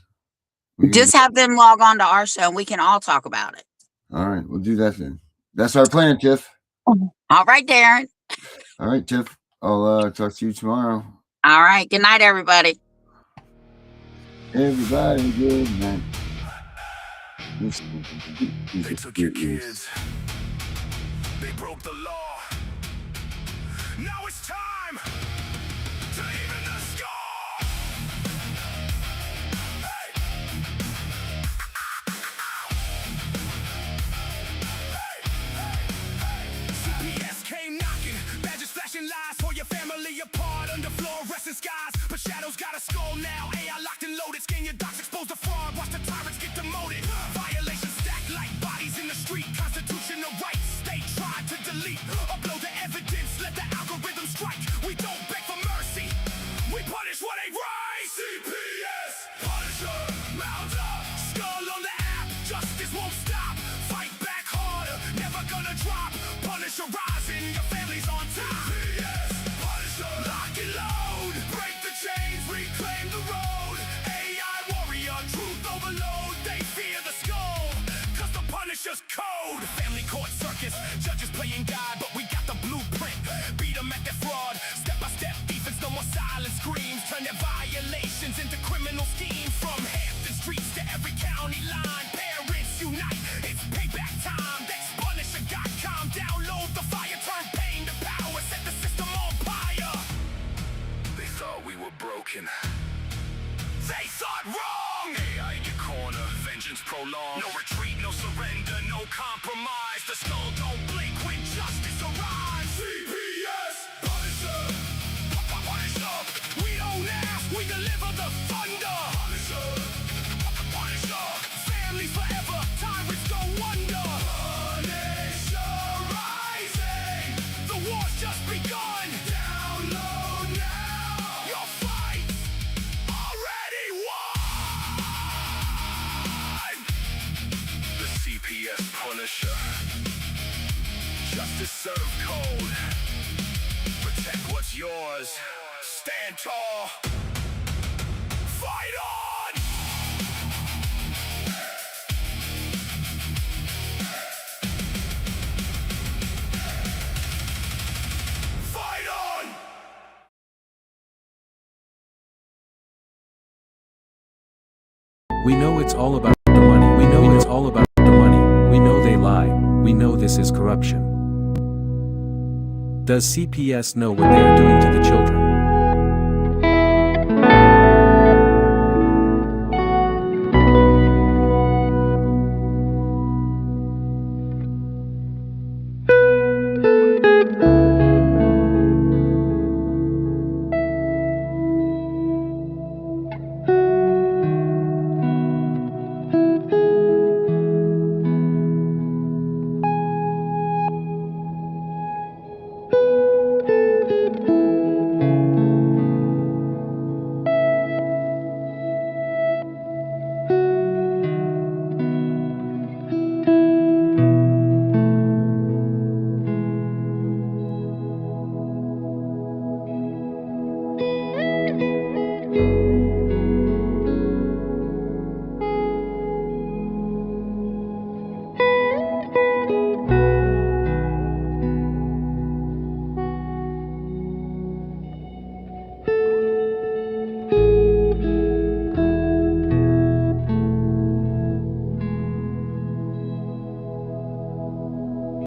C: Just have them log on to our show and we can all talk about it.
B: All right, we'll do that then. That's our plan, Tiff.
C: All right, Darren.
B: All right, Tiff. I'll talk to you tomorrow.
C: All right. Good night, everybody.
B: Everybody, good night.
A: They took your kids. They broke the law. Now it's time to even the score. Hey. under fluorescent skies, but shadows got a skull now. AI locked and loaded, scan your docs, expose the fraud, watch the tyrants get demoted. Violations stacked like bodies in the street. Constitutional rights they tried to delete. Upload the evidence, let the algorithm strike. We don't beg for mercy, we punish what ain't right. CPS, Punisher, mount up, skull on the app. Justice won't stop, fight back harder, never gonna drop. Punisher rising, your family's on top. CPS, Punisher, lock and load, break the chains, reclaim the road. AI warrior, truth overload. They fear the skull, cause the Punisher's code. Family court circus, judges playing God, but we got the blueprint. Beat them at their fraud, step by step defense, no more silent screams. Turn their violations into criminal schemes. From Hampton streets to every county line, parents unite, it's payback time. That's Punisher.com, download the fire, turn pain to power, set the system on fire. They thought we were broken, they thought wrong. AI in your corner, vengeance prolonged. No retreat, no surrender, no compromise. The skull don't blink when justice arrives. CPS, Punisher, punish up. We don't ask, we deliver the thunder. Punisher, Punisher, families forever, tyrants go under. Punisher rising, the war's just begun. Download now, your fight's already won. The CPS Punisher, justice served cold. Protect what's yours, stand tall, fight on. Fight on.
I: We know it's all about the money. We know it's all about the money. We know they lie. We know this is corruption. Does CPS know what they are doing to the children?